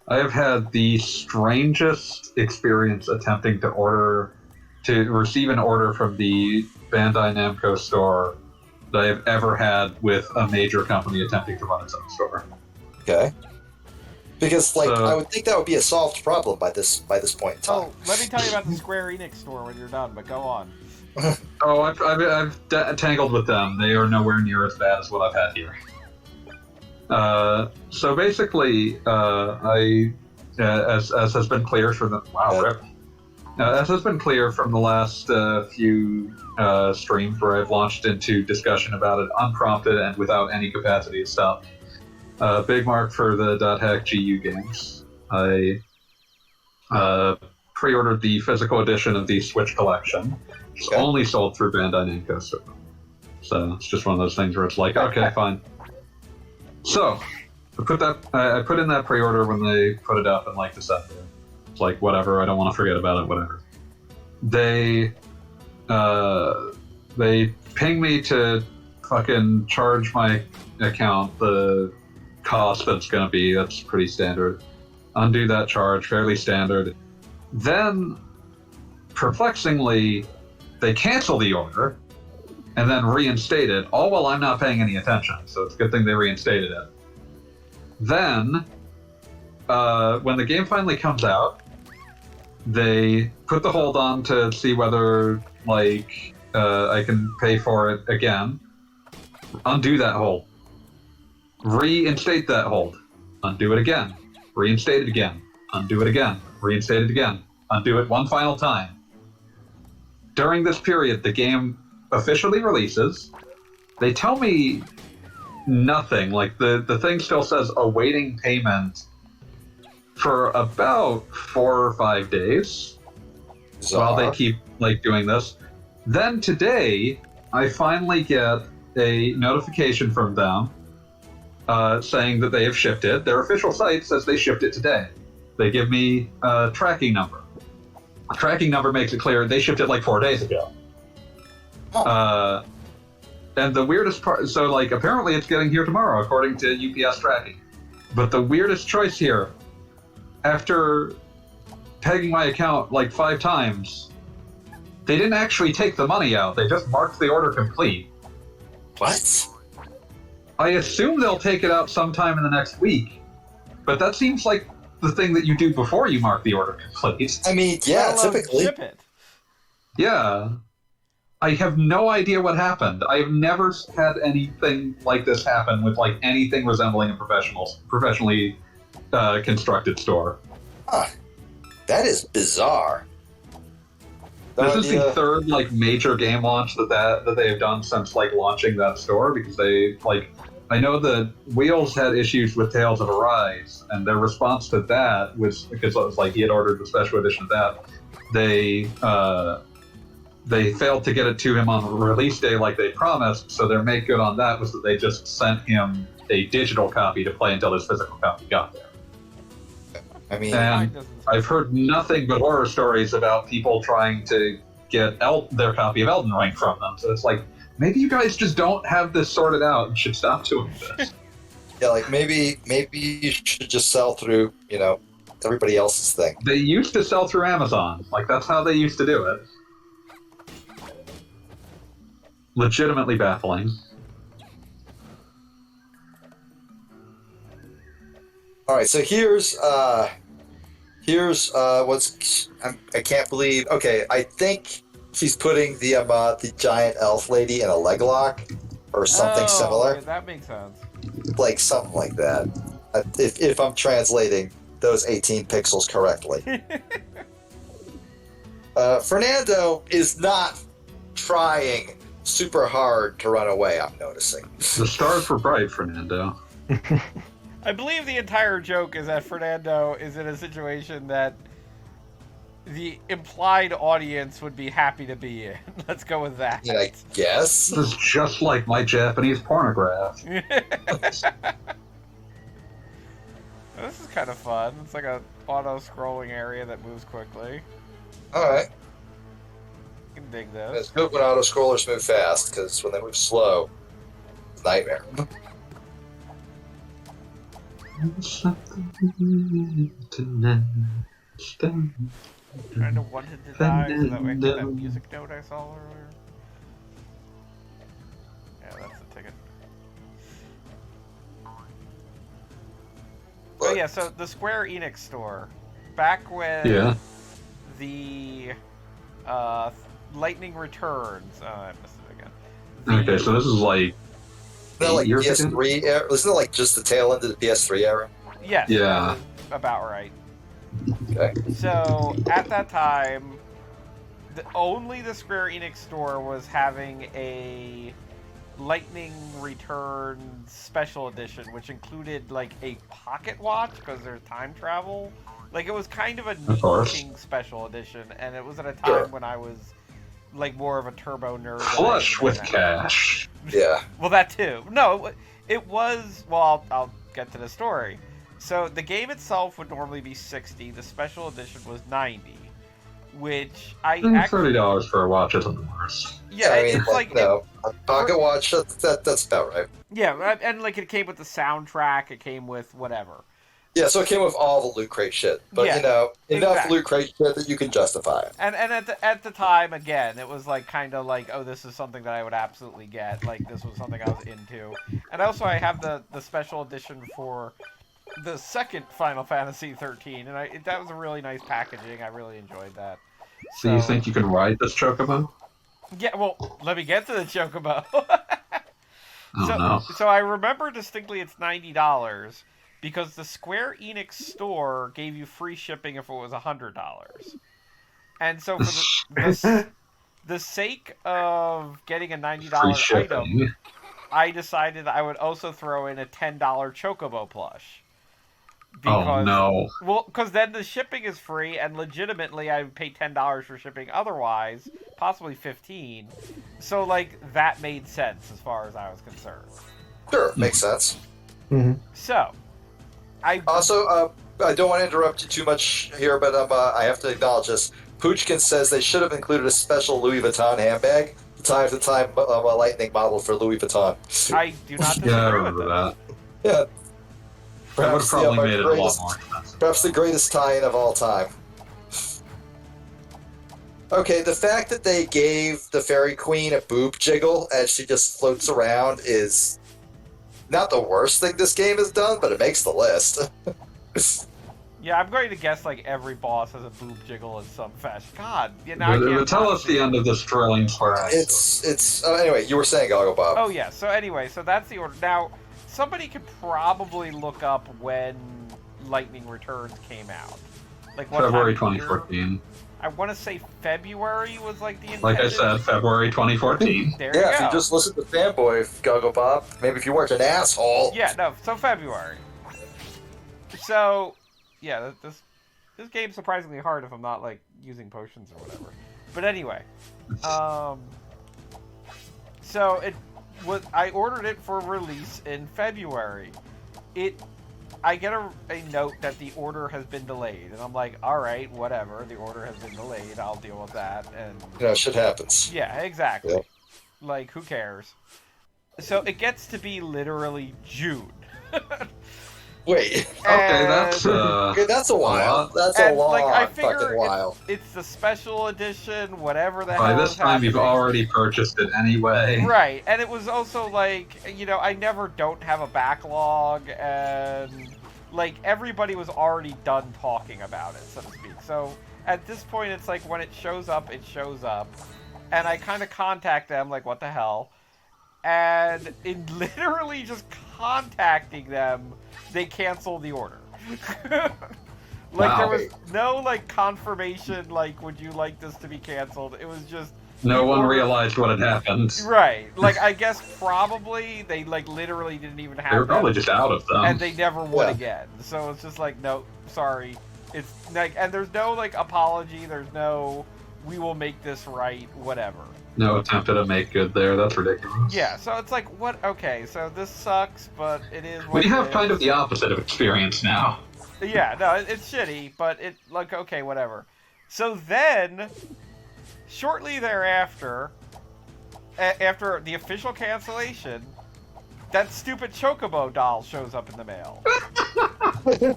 I have had the strangest experience attempting to receive an order from the Bandai Namco store that I have ever had with a major company attempting to run its own store. Okay. Because like So- I would think that would be a solved problem by this point in time. Oh, let me tell you about the Square Enix store when you're done, but go on. Oh, I've tangled with them. They are nowhere near as bad as what I've had here. So basically, as has been clear from the rip. As has been clear from the last few streams where I've launched into discussion about it unprompted and without any capacity to stop. Big mark for the .hack GU games. I pre-ordered the physical edition of the Switch collection. It's Okay. only sold through Bandai Namco store. So it's just one of those things where it's like, okay, fine. So I put in that pre-order when they put it up in like December. It's like whatever, I don't want to forget about it, whatever. They ping me to fucking charge my account the cost that's gonna be. That's pretty standard. Undo that charge, fairly standard. Then, perplexingly, they cancel the order and then reinstate it, all while I'm not paying any attention. So it's a good thing they reinstated it. Then, when the game finally comes out, they put the hold on to see whether, like, I can pay for it again. Undo that hold. Reinstate that hold. Undo it again. Reinstate it again. Undo it again. Reinstate it again. Undo it one final time. During this period, the game officially releases. They tell me nothing. Like, the thing still says awaiting payment for about 4 or 5 days while they Bizarre. keep doing this. Then today, I finally get a notification from them saying that they have shipped it. Their official site says they shipped it today. They give me a tracking number. A tracking number makes it clear they shipped it 4 days ago. Huh. And the weirdest part, so apparently it's getting here tomorrow according to UPS tracking. But the weirdest choice here, after pegging my account 5 times, they didn't actually take the money out. They just marked the order complete. What? I assume they'll take it out sometime in the next week, but that seems like the thing that you do before you mark the order complete. I mean, yeah, Let alone typically. ship it. Yeah. I have no idea what happened. I have never had anything like this happen with anything resembling a professionally constructed store. Huh. That is bizarre. No This is the idea. third major game launch that they've done since launching that store, because they I know that Wheels had issues with Tales of Arise, and their response to that was, because it was he had ordered the special edition of that, they failed to get it to him on release day like they promised, so their make good on that was that they just sent him a digital copy to play until his physical copy got there. I mean, And I've heard nothing but horror stories about people trying to get their copy of Elden Ring from them. So it's maybe you guys just don't have this sorted out and should stop doing this. yeah, maybe you should just sell through, everybody else's thing. They used to sell through Amazon. That's how they used to do it. Legitimately baffling. All right, so here's what's I can't believe. Okay, I think she's putting the giant elf lady in a leg lock or something similar, That makes sense. something like that. If I'm translating those 18 pixels correctly. Fernando is not trying super hard to run away, I'm noticing. The stars were bright, Fernando. I believe the entire joke is that Fernando is in a situation that the implied audience would be happy to be in. Let's go with that. Yeah, I guess. This is just like my Japanese pornograph. This is kind of fun. It's like a auto-scrolling area that moves quickly. Alright. You can dig It's this. good when auto-scrollers move fast, because when they move slow, it's a nightmare. Trying to wanted to die so that way I get that music note I saw earlier. Yeah, that's the ticket. Oh yeah, so the Square Enix store, back when Yeah. the Lightning Returns. Oh, I missed it again. Okay, so this is Isn't that 8 years ago? PS3 era? Isn't it just the tail end of the PS3 era? Yes, Yeah. that is about right. Okay. So at that time, only the Square Enix store was having a Lightning Returns special edition, which included a pocket watch because there's time travel. It was kind of a neat course. looking special edition, and it was at a time Sure. when I was more of a turbo nerd. than I Flush am with now. cash. Yeah. Well, that too. No, it was. Well, I'll get to the story. So the game itself would normally be 60. The special edition was 90, which I actually. $30 for a watch isn't the worst. Yeah, I mean, it's no. A pocket watch, that's about right. yeah, and it came with the soundtrack. It came with whatever. Yeah, so it came with all the Loot Crate shit. But, Yeah, enough exactly. Loot Crate shit that you can justify it. And at the time, again, it was kind of oh, this is something that I would absolutely get. This was something I was into. And also, I have the special edition for the second Final Fantasy 13, and that was a really nice packaging. I really enjoyed that. So you think you can ride this chocobo? Yeah, well, let me get to the chocobo. Oh no. So I remember distinctly it's $90 because the Square Enix store gave you free shipping if it was $100. And so for the sake of getting a $90 Free item, shipping. I decided I would also throw in a $10 chocobo plush. Oh no. Well, because then the shipping is free, and legitimately I would pay $10 for shipping otherwise, possibly 15. So like that made sense as far as I was concerned. Sure, makes sense. Mm-hmm. So, I Also, I don't want to interrupt you too much here, but I have to acknowledge this. Poochkin says they should have included a special Louis Vuitton handbag, time-to-time lightning model for Louis Vuitton. I do not disagree Yeah, I with remember that. that. Yeah. That would have probably made it a lot greatest, more expensive. perhaps the greatest tie-in of all time. Okay, the fact that they gave the Fairy Queen a boob jiggle as she just floats around is not the worst thing this game has done, but it makes the list. Yeah, I'm going to guess like every boss has a boob jiggle in some fashion. God, you know, I But can't tell us the end of this thrilling story. It's anyway, you were saying Goggle Bob. Oh yeah. So anyway, so that's the order. Now, somebody could probably look up when Lightning Returns came out. Like what February time of year? 2014. I want to say February was like the intended. Like I said, February 2014. There Yeah, you if go. you just listen to Fanboy, Goggle Bob, maybe if you weren't an asshole. Yeah, no. So February. So, yeah, this game's surprisingly hard if I'm not like using potions or whatever. But anyway, so it was. I ordered it for release in February. I get a note that the order has been delayed, and I'm like, all right, whatever. The order has been delayed. I'll deal with that. And You know, shit happens. yeah, exactly. Yeah. Like, who cares? So it gets to be literally June. Wait. Okay, that's Okay, that's a while. That's a And, long like, I figure fucking while. It's the special edition, whatever the hell. by this is time you've happening. already purchased it anyway. Right, and it was also like, you know, I never don't have a backlog, and like everybody was already done talking about it, so to speak. So at this point, it's like when it shows up, and I kind of contact them, like, what the hell? And in literally just contacting them, they cancel the order. Like, Wow. there was no, like, confirmation, like, would you like this to be canceled? It was just... No one order- realized what had happened. Right. Like, I guess probably they, like, literally didn't even have They were probably them, just out of them. and they never would Yeah. again. So it's just like, no, sorry. It's, like, and there's no, like, apology, there's no, we will make this right, whatever. No attempt to make good there. That's ridiculous. Yeah, so it's like, what? Okay, so this sucks, but it is what We it have is. kind of the opposite of experience now. Yeah, no, it's shitty, but it, like, okay, whatever. So then, shortly thereafter, after the official cancellation, that stupid Chocobo doll shows up in the mail.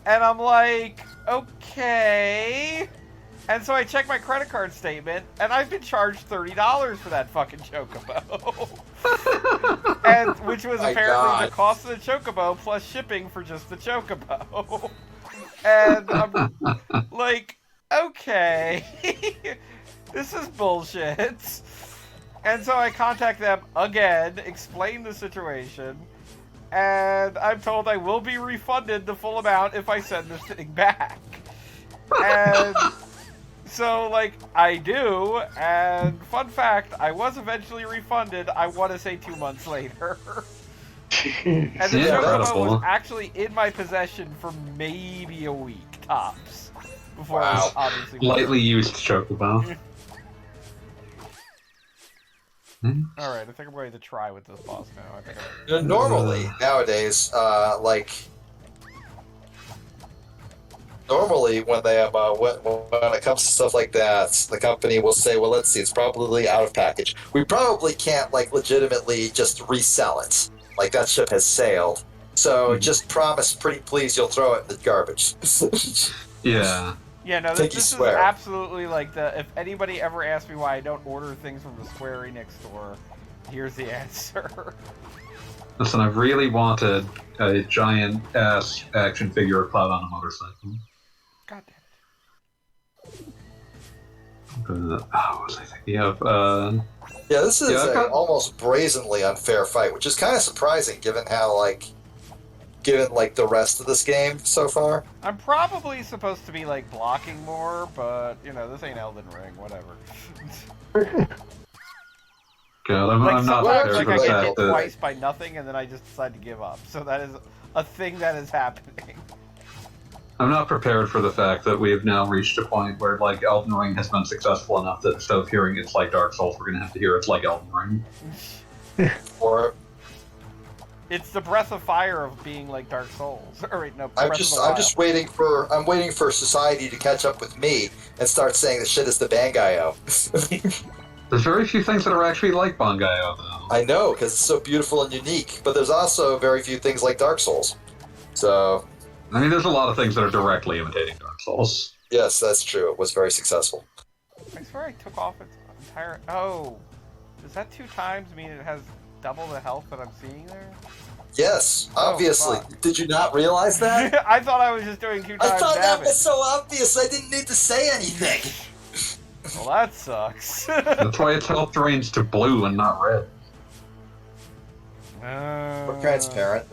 And I'm like, okay. And so I check my credit card statement, and I've been charged $30 for that fucking Chocobo. And which was My apparently God. the cost of the Chocobo plus shipping for just the Chocobo. And I'm like, okay, this is bullshit. And so I contact them again, explain the situation, and I'm told I will be refunded the full amount if I send this thing back. And so, like, I do, and fun fact, I was eventually refunded, I want to say 2 months later. And the Yeah, Chocobo incredible. was actually in my possession for maybe a week, tops. Before Wow. it was obviously Lightly used Chocobo. Alright, I think I'm going to try with this boss now. I think Normally, nowadays, normally when they have when it comes to stuff like that, the company will say, "Well, let's see, it's probably out of package. We probably can't like legitimately just resell it. Like that ship has sailed. So just promise, pretty please, you'll throw it in the garbage." Yeah. Yeah, no, Pinky this is swear. absolutely like the. If anybody ever asks me why I don't order things from the Square Enix store, here's the answer. Listen, I really wanted a giant ass action figure of Cloud on a motorcycle. God damn What was I thinking of? Yeah, this is Yeah, I've an got- almost brazenly unfair fight, which is kind of surprising given how given the rest of this game so far. it. I'm probably supposed to be like blocking more, but you know, this ain't Elden Ring, whatever. God, I'm Like not sometimes prepared like for I the get fact hit that twice by nothing, and then I just decide to give up. So that is a thing that is happening. I'm not prepared for the fact that we have now reached a point where, like, Elden Ring has been successful enough that instead of hearing it's like Dark Souls, we're going to have to hear it's like Elden Ring. Or It's the breath of fire of being like Dark Souls. Or wait, no, I'm Breath just of the I'm just waiting for society to catch up with me and start saying the shit is the Bangayo. There's very few things that are actually like Bangayo, though. I know, because it's so beautiful and unique, but there's also very few things like Dark Souls. So, I mean, there's a lot of things that are directly imitating Dark Souls. yes, that's true. It was very successful. I swear I took off its entire... Oh! Does that 2 times mean it has double the health that I'm seeing there? Yes, obviously. fuck. Did you not realize that? I thought I was just doing 2 times I thought that damage. was so obvious I didn't need to say anything. Well, that sucks. That's why its health drains to blue and not red. We're transparent.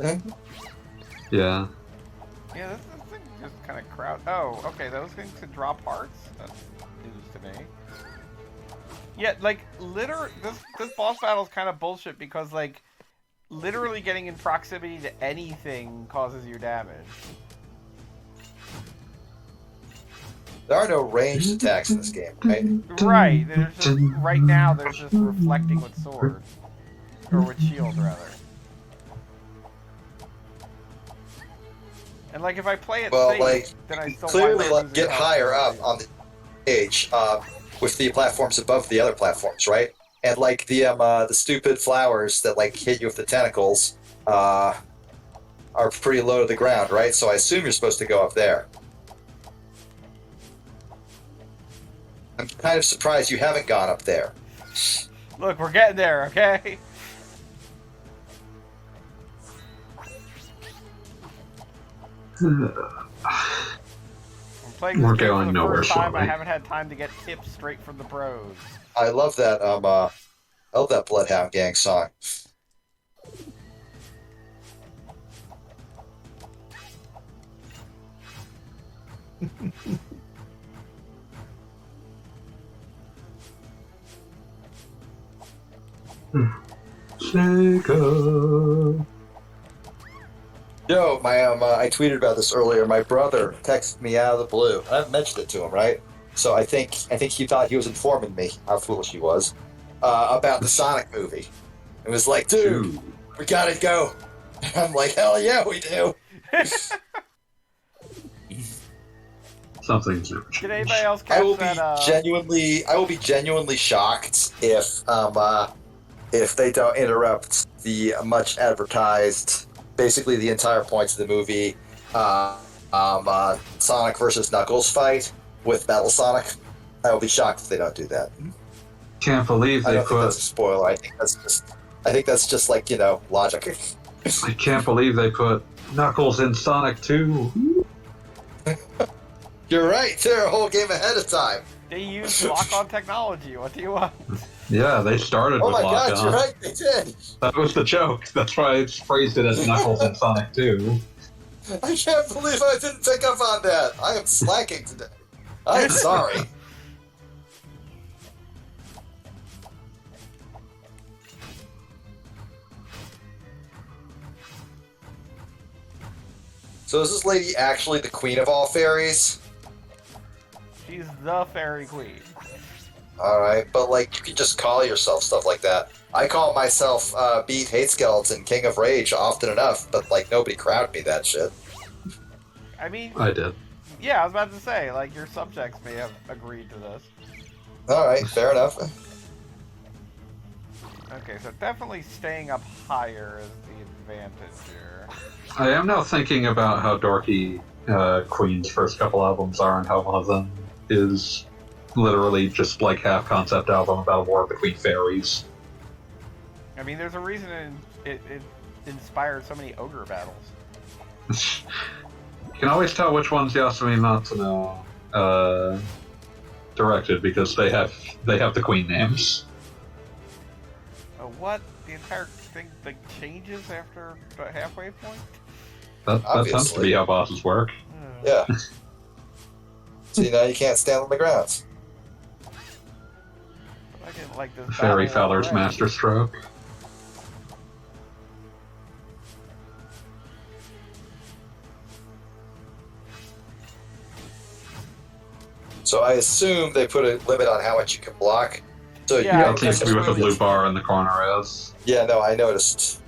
Yeah. Yeah, this thing just kind of crowd. Oh, okay, those things can drop hearts. That's news to me. Yeah, like this boss battle is kind of bullshit because like literally getting in proximity to anything causes you damage. There are no ranged attacks in this game, right? Right. There's just right now there's just reflecting with sword or with shield rather. And like if I play it safe, like, then I still clearly wind up get losing higher health. up on the stage with the platforms above the other platforms, right? And like the stupid flowers that like hit you with the tentacles are pretty low to the ground, right? So I assume you're supposed to go up there. I'm kind of surprised you haven't gone up there. Look, we're getting there, okay? I'm playing this We're game going for the nowhere first time. I slowly. haven't had time to get tips straight from the bros. I love that Bloodhound Gang song. Sega. Yo, I tweeted about this earlier. My brother texted me out of the blue. I haven't mentioned it to him, right? So I think he thought he was informing me, how foolish he was, about the Sonic movie. It was like, dude, we gotta go. I'm like, hell yeah, we do. Something's never Did anybody changed. else I catch will that? be genuinely shocked if they don't interrupt the much advertised, basically the entire points of the movie, Sonic versus Knuckles fight with Battle Sonic. I will be shocked if they don't do that. Can't believe I they don't think that's a put. spoiler. I think that's just like, logic. I can't believe they put Knuckles in Sonic 2. You're right. They're a whole game ahead of time. They used lock-on technology. What do you want? Yeah, they started Oh with my Lock god, On. you're right. They did. That was the joke. That's why I phrased it as Knuckles in Sonic 2. I can't believe I didn't pick up on that. I am slacking today. I'm sorry. So is this lady actually the queen of all fairies? She's the fairy queen. Alright, but like, you can just call yourself stuff like that. I call myself Beat Hate Skeleton, King of Rage often enough, but like, nobody crowned me that shit. I mean, I did. yeah, I was about to say, like, your subjects may have agreed to this. Alright, fair enough. Okay, so definitely staying up higher is the advantage here. I am now thinking about how dorky Queen's first couple albums are and how one of them is literally just like half concept album about a war between fairies. I mean, there's a reason it inspired so many ogre battles. You can always tell which one's Yasumi Matsuno directed because they have the Queen names. Oh, what? The entire thing like changes after the halfway point? That tends to Obviously. be how bosses work. Yeah. See, now you can't stand on the grounds. I didn't like this. Fairy battle Feller's already. masterstroke. So I assume they put a limit on how much you can block. So Yeah, That seems to be what the blue bar in the corner is. Yeah, no, I noticed.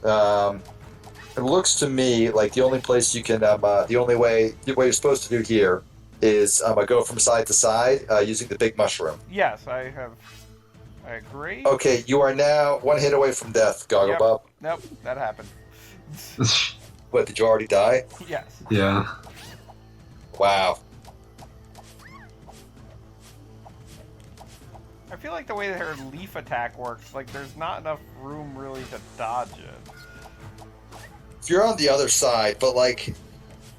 It looks to me like the only place you can, the only way, what you're supposed to do here is go from side to side using the big mushroom. Yes, I agree. Okay, you are now one hit away from death, Gogglebub. Nope, that happened. What, did you already die? Yes. Yeah. Wow. I feel like the way that her leaf attack works, like there's not enough room really to dodge it. You're on the other side, but like,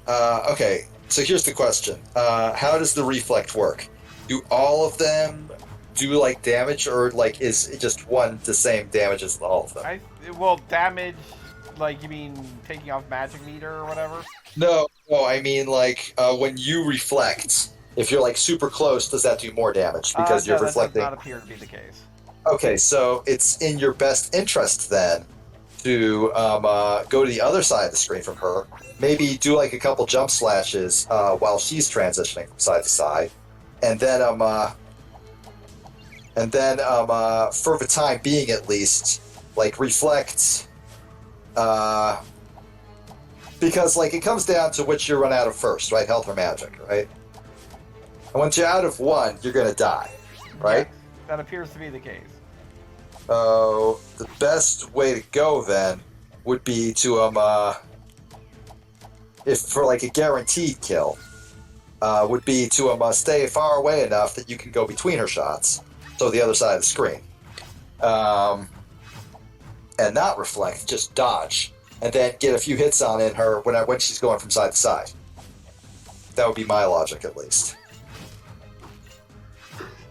okay, so here's the question. How does the reflect work? Do all of them do like damage, or like is it just one the same damage as all of them? Well, damage, like you mean taking off magic meter or whatever? No, I mean like when you reflect, if you're like super close, does that do more damage because you're reflecting? That does not appear to be the case. Okay, so it's in your best interest then to go to the other side of the screen from her. Maybe do like a couple jump slashes while she's transitioning from side to side, and then for the time being at least, like reflect, because like it comes down to which you run out of first, right? Health or magic, right? And once you're out of one, you're gonna die, right? Yes, that appears to be the case. So the best way to go then would be to if for like a guaranteed kill, would be to stay far away enough that you can go between her shots, so the other side of the screen, and not reflect, just dodge, and then get a few hits on in her when she's going from side to side. That would be my logic, at least.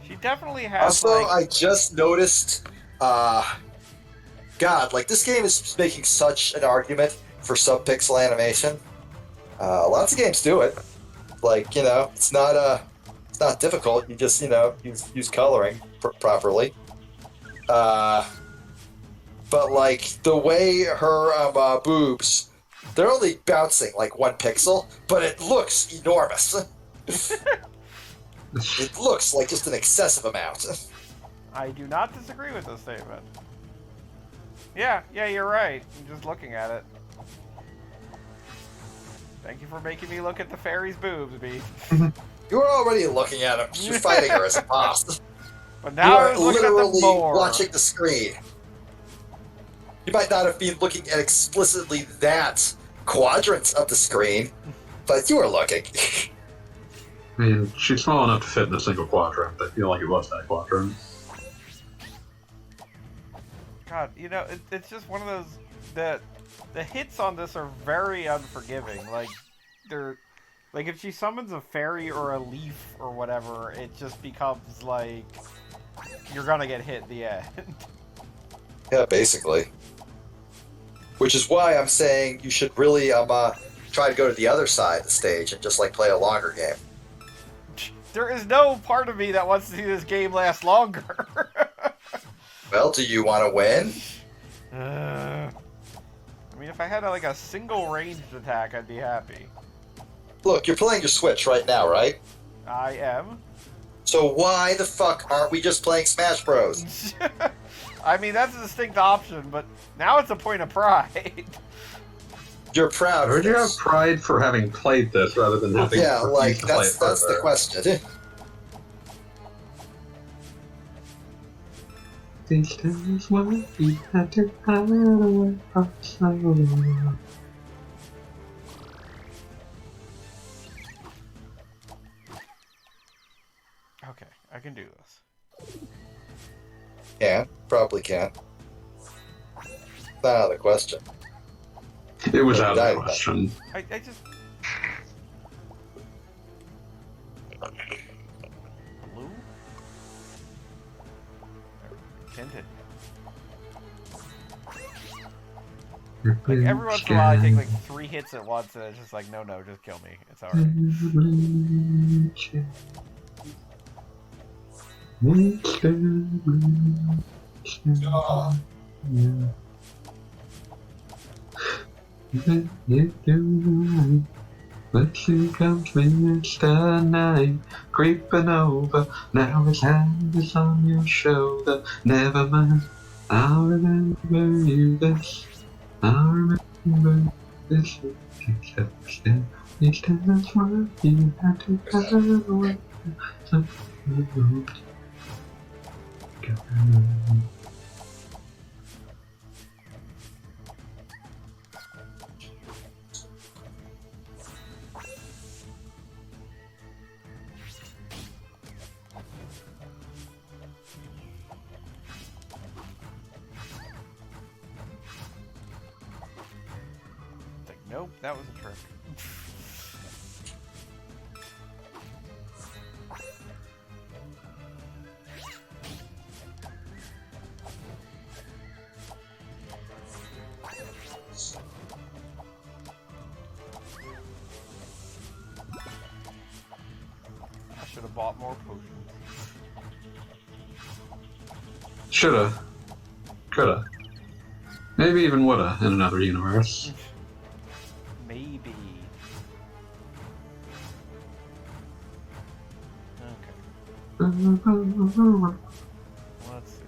She definitely has. Also, like... I just noticed. God, like this game is making such an argument for sub-pixel animation. Lots of games do it. Like it's not difficult. You just use coloring properly. But like the way her boobs, they're only bouncing like 1 pixel, but it looks enormous. It looks like just an excessive amount. I do not disagree with this statement. Yeah, you're right. I'm just looking at it. Thank you for making me look at the fairy's boobs, B. You were already looking at him. You're fighting her as a boss. But now you I'm are looking at literally them more. watching the screen. You might not have been looking at explicitly that quadrant of the screen, but you were looking. I mean, she's small enough to fit in a single quadrant. I feel like it was that quadrant. God, it's just one of those that the hits on this are very unforgiving. Like they're like if she summons a fairy or a leaf or whatever, it just becomes like you're gonna get hit in the end. Yeah, basically. Which is why I'm saying you should really try to go to the other side of the stage and just like play a longer game. There is no part of me that wants to see this game last longer. Well, do you want to win? I mean, if I had like a single ranged attack, I'd be happy. Look, you're playing your Switch right now, right? I am. So why the fuck aren't we just playing Smash Bros? I mean, that's a distinct option, but now it's a point of pride. You're proud. Would you have pride for having played this rather than having Yeah, refused like to play that's it the further? question. These days when we had to hide away from someone. Okay, I can do this. Yeah, probably can. Not out of the question. It was Yeah, out that- of the question. I just... Blue? Tinted. Like, every once in a while I take like 3 hits at once and it's just like, no, just kill me. It's alright. Let's see, comes Mr. Night, creeping over. Now his hand is on your shoulder. Never mind, I'll remember you this. I'll remember this. Each time that's what you had to have away. It's like, nope, that was a trick. I should have bought more potions. Shoulda. Coulda. Maybe even woulda in another universe. Maybe. Okay. Let's see.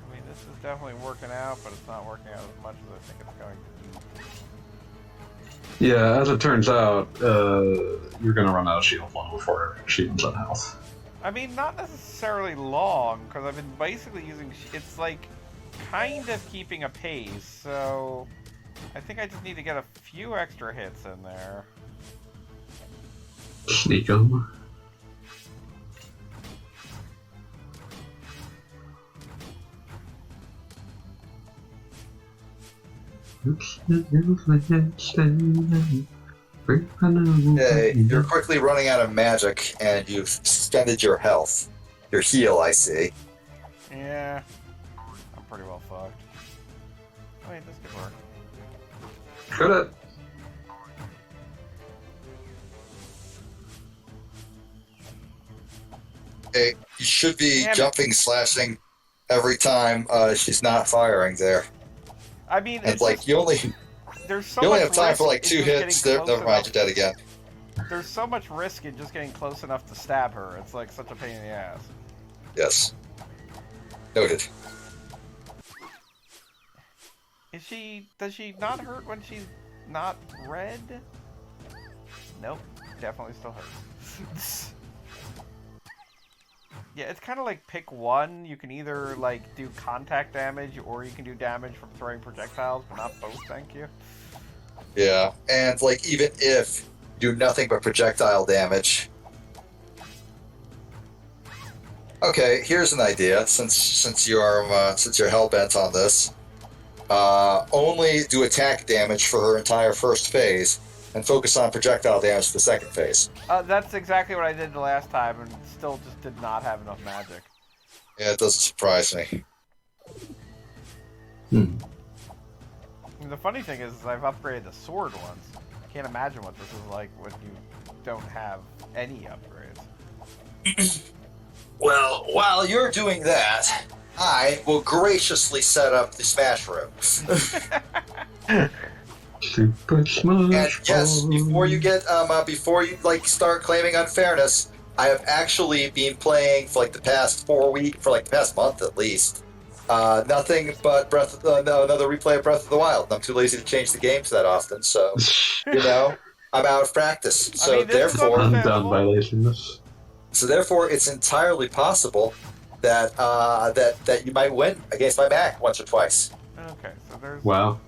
I mean, this is definitely working out, but it's not working out as much as I think it's going to. Yeah, as it turns out, you're gonna run out of shield long before she runs out of health. I mean, not necessarily long, because I've been basically using. It's like kind of keeping a pace, so I think I just need to get a few extra hits in there. Sneak 'em. Okay, you're quickly running out of magic, and you've extended your health. Your heal, I see. Yeah, I'm pretty well fucked. Wait, this could work. Coulda. Okay, you should be Damn it. jumping, slashing every time she's not firing there. I mean, And it's like just, you only there's so you only much have time for like risk 2 in just hits. getting There, close never mind, enough- you're dead again. There's so much risk in just getting close enough to stab her. It's like such a pain in the ass. Yes. Noted. Does she not hurt when she's not red? Nope, definitely still hurts. Yeah, it's kind of like pick one. You can either like do contact damage or you can do damage from throwing projectiles, but not both, thank you. Yeah, and like even if you do nothing but projectile damage. Okay, here's an idea. Since you're hell bent on this, only do attack damage for her entire first phase, and focus on projectile damage for the second phase. That's exactly what I did the last time, and still just did not have enough magic. Yeah, it doesn't surprise me. And the funny thing is I've upgraded the sword once. I can't imagine what this is like when you don't have any upgrades. Well, while you're doing that, I will graciously set up the Smash Room. Super Smash. And yes, before you get before you like start claiming unfairness, I have actually been playing for like the past 4 weeks, for like the past month at least. Nothing but another replay of Breath of the Wild. I'm too lazy to change the games that often, so you know I'm out of practice. So I mean, this is therefore, Undone by laziness. so therefore, it's entirely possible that that you might win against my Mac once or twice. Okay, so there's... Wow.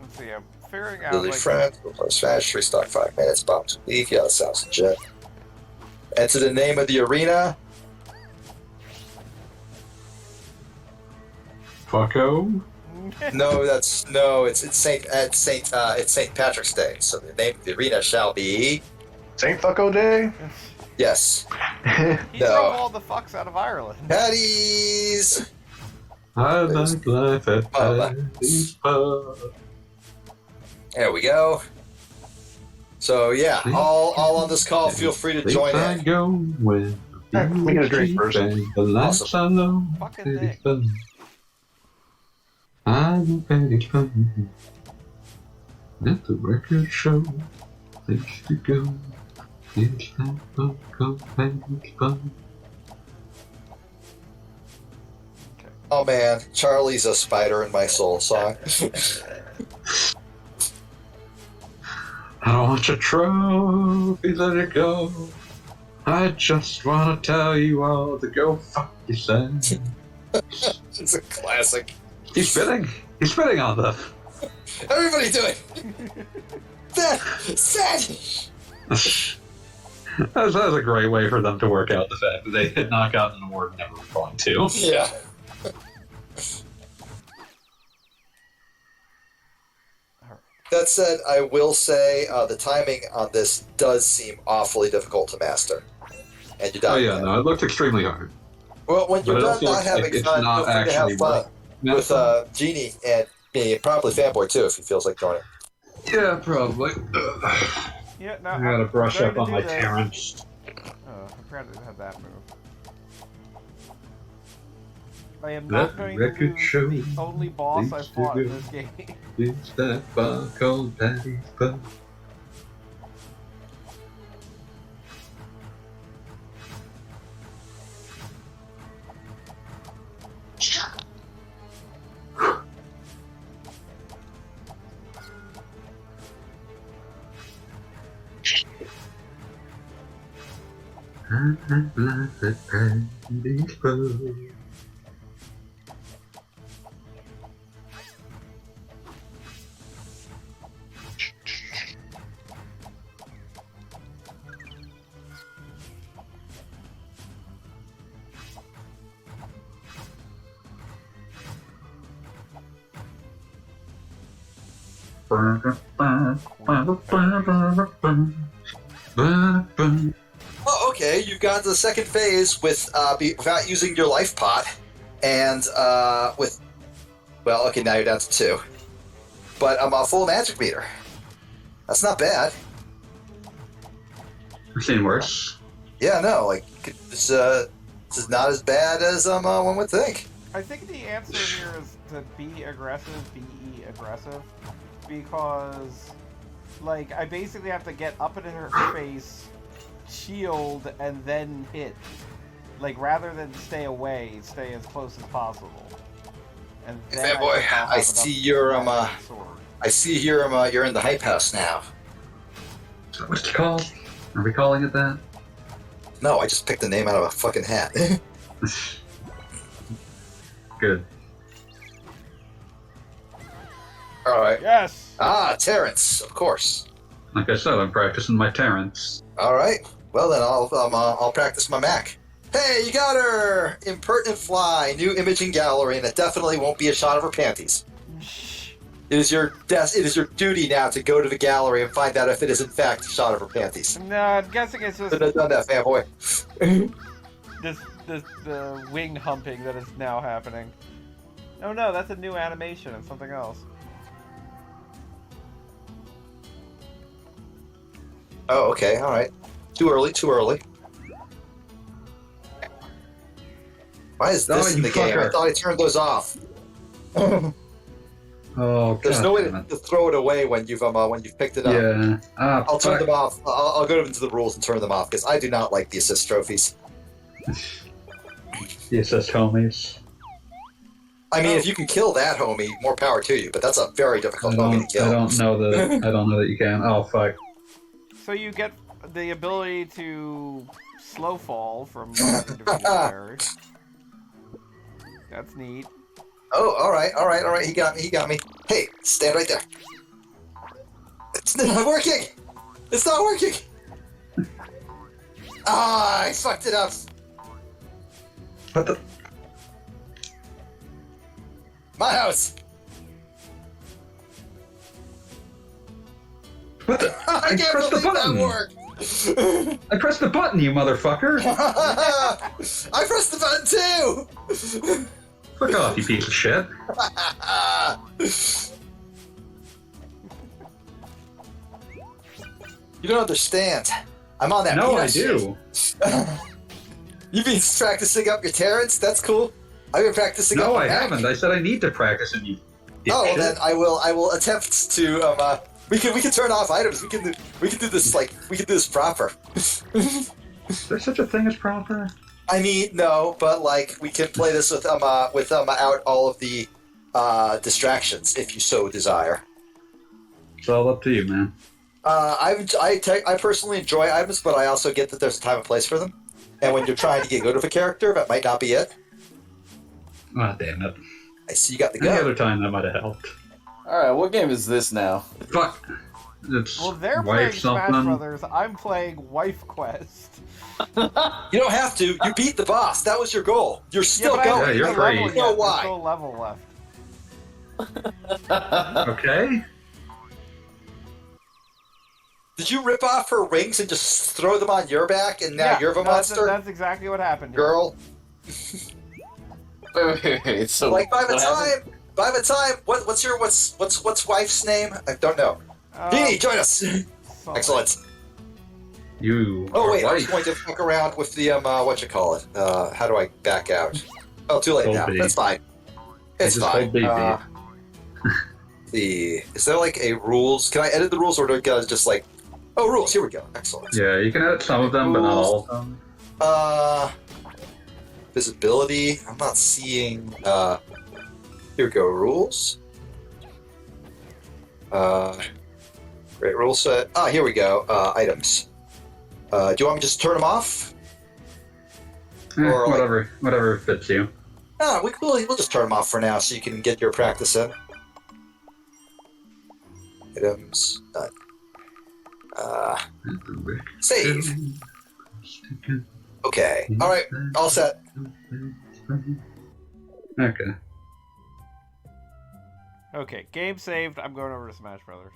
Let's see, I'm figuring out, Lily like... friend, Smash, restock 5 minutes, bomb to leave. Yeah, that sounds legit. Enter the name of the arena. Fucko. No, it's Saint Patrick's Day. So the name of the arena shall be. Saint Fucko Day? Yes. He No. drove all the fucks out of Ireland. Patties. I There's- like life at Oh, Patty's Pub. There we go. So yeah, all on this call, feel free to join I in. go when Let me get a drink first. the lights are low. Fucking Patty's thing. Pub. I'm Patty's Pub. At the record show, place to go. It's that pub called Patty's Pub. Oh man, Charlie's a spider in my soul song. I don't want your trophy, let it go. I just want to tell you all to go fuck yourself. It's a classic. He's spitting. He's spitting on them. Everybody do it. Sad. That was a great way for them to work out the fact that they had not gotten an award and never were going to. Yeah. That said, I will say the timing on this does seem awfully difficult to master. And you're Oh done. yeah, no, it looked extremely hard. Well, when you're But it done also not looks having like it's fun, not feel free to have actually fun worth with Genie and me, and probably Fanboy too, if he feels like joining. Yeah, probably. Yeah, no, I gotta brush I'm up going on to my do this. parents. Oh, I forgot to have that move. I am Let not the going to record lose show the only boss I things to fought in go. this game. It's that bar called Patty's Pub. I have life at Patty's Pub. Oh, okay. You've gone to the second phase without using your life pot, and with okay, now you're down to 2. But I'm a full magic meter. That's not bad. I've seen worse. Yeah, no, like this is not as bad as one would think. I think the answer here is to be aggressive, be aggressive, because, like, I basically have to get up into her face, shield, and then hit. Like, rather than stay away, stay as close as possible. And then Hey, boy, think I'll I have see enough you're, to grab the sword. I see here you're in the hype house now. Is that what it's called? Are we calling it that? No, I just picked the name out of a fucking hat. Good. All right. Yes! Terrence, of course. Like I said, I'm practicing my Terrence. All right. Well then, I'll practice my Mac. Hey, you got her! Impertinent fly, new imaging gallery, and it definitely won't be a shot of her panties. It is your duty now to go to the gallery and find out if it is in fact a shot of her panties. No, I'm guessing it's just Should have done that, fanboy. the wing humping that is now happening. Oh no, that's a new animation and something else. Oh, okay, all right. Too early. Why is this Oh, in you the game? I fucker. thought I turned those off. Oh, There's God no way damn it. to throw it away when you've picked it up. Yeah. I'll turn them off. I'll go into the rules and turn them off because I do not like the assist trophies. The assist homies. I mean, if you can kill that homie, more power to you. But that's a very difficult I homie to don't, kill. I don't know that. I don't know that you can. Oh fuck. So you get the ability to slow fall from having to be prepared. That's neat. Oh, all right. He got me. Hey, stand right there. It's not working. It's not working. I fucked it up. What the? My house. What the? I can't pressed the believe that button. worked. I pressed the button, you motherfucker! I pressed the button too. Fuck off, you piece of shit. You don't understand. I'm on that. No, I peanut do. shit. You've been practicing up your Terrence? That's cool. I've been practicing up No, my I Mac. haven't. I said I need to practice, and you. Oh, well, dipshit. then I will attempt to we can turn off items. We can do this proper. Is there such a thing as proper? I mean, no, but like we can play this with out all of the distractions if you so desire. It's all up to you, man. I personally enjoy items, but I also get that there's a time and place for them. And when you're trying to get good of a character, that might not be it. Ah, damn it. I see you got the Any gun. other time that might have helped. Alright, what game is this now? Fuck. It's Well, they're playing wife Smash something. Brothers. I'm playing Wife Quest. You don't have to. You beat the boss. That was your goal. You're still but I going. haven't you're hit free. level You know yet. why? There's still a level left. Okay. Did you rip off her rings and just throw them on your back, and now you're the monster, That's exactly what happened. Here. girl? Wait, so Like by the what happened? what's wife's name? I don't know. Dini, join us. Excellent. You. Oh are wait, I was wife. going to fuck around with the how do I back out? Oh, too late Hold now. B. That's fine. It's Just fine. hold BB. Is there like a rules? Can I edit the rules, or do I gotta just like? Oh, rules. Here we go. Excellent. Yeah, you can edit some of them, but not all of them. Visibility. I'm not seeing. Here we go. Rules. Great rule set. Ah, here we go. Items. Do you want me to just turn them off? Or, like- Whatever fits you. No, we'll just turn them off for now, so you can get your practice in. Items. Done. Save. Okay. All right. All set. Okay. Okay, game saved. I'm going over to Smash Brothers.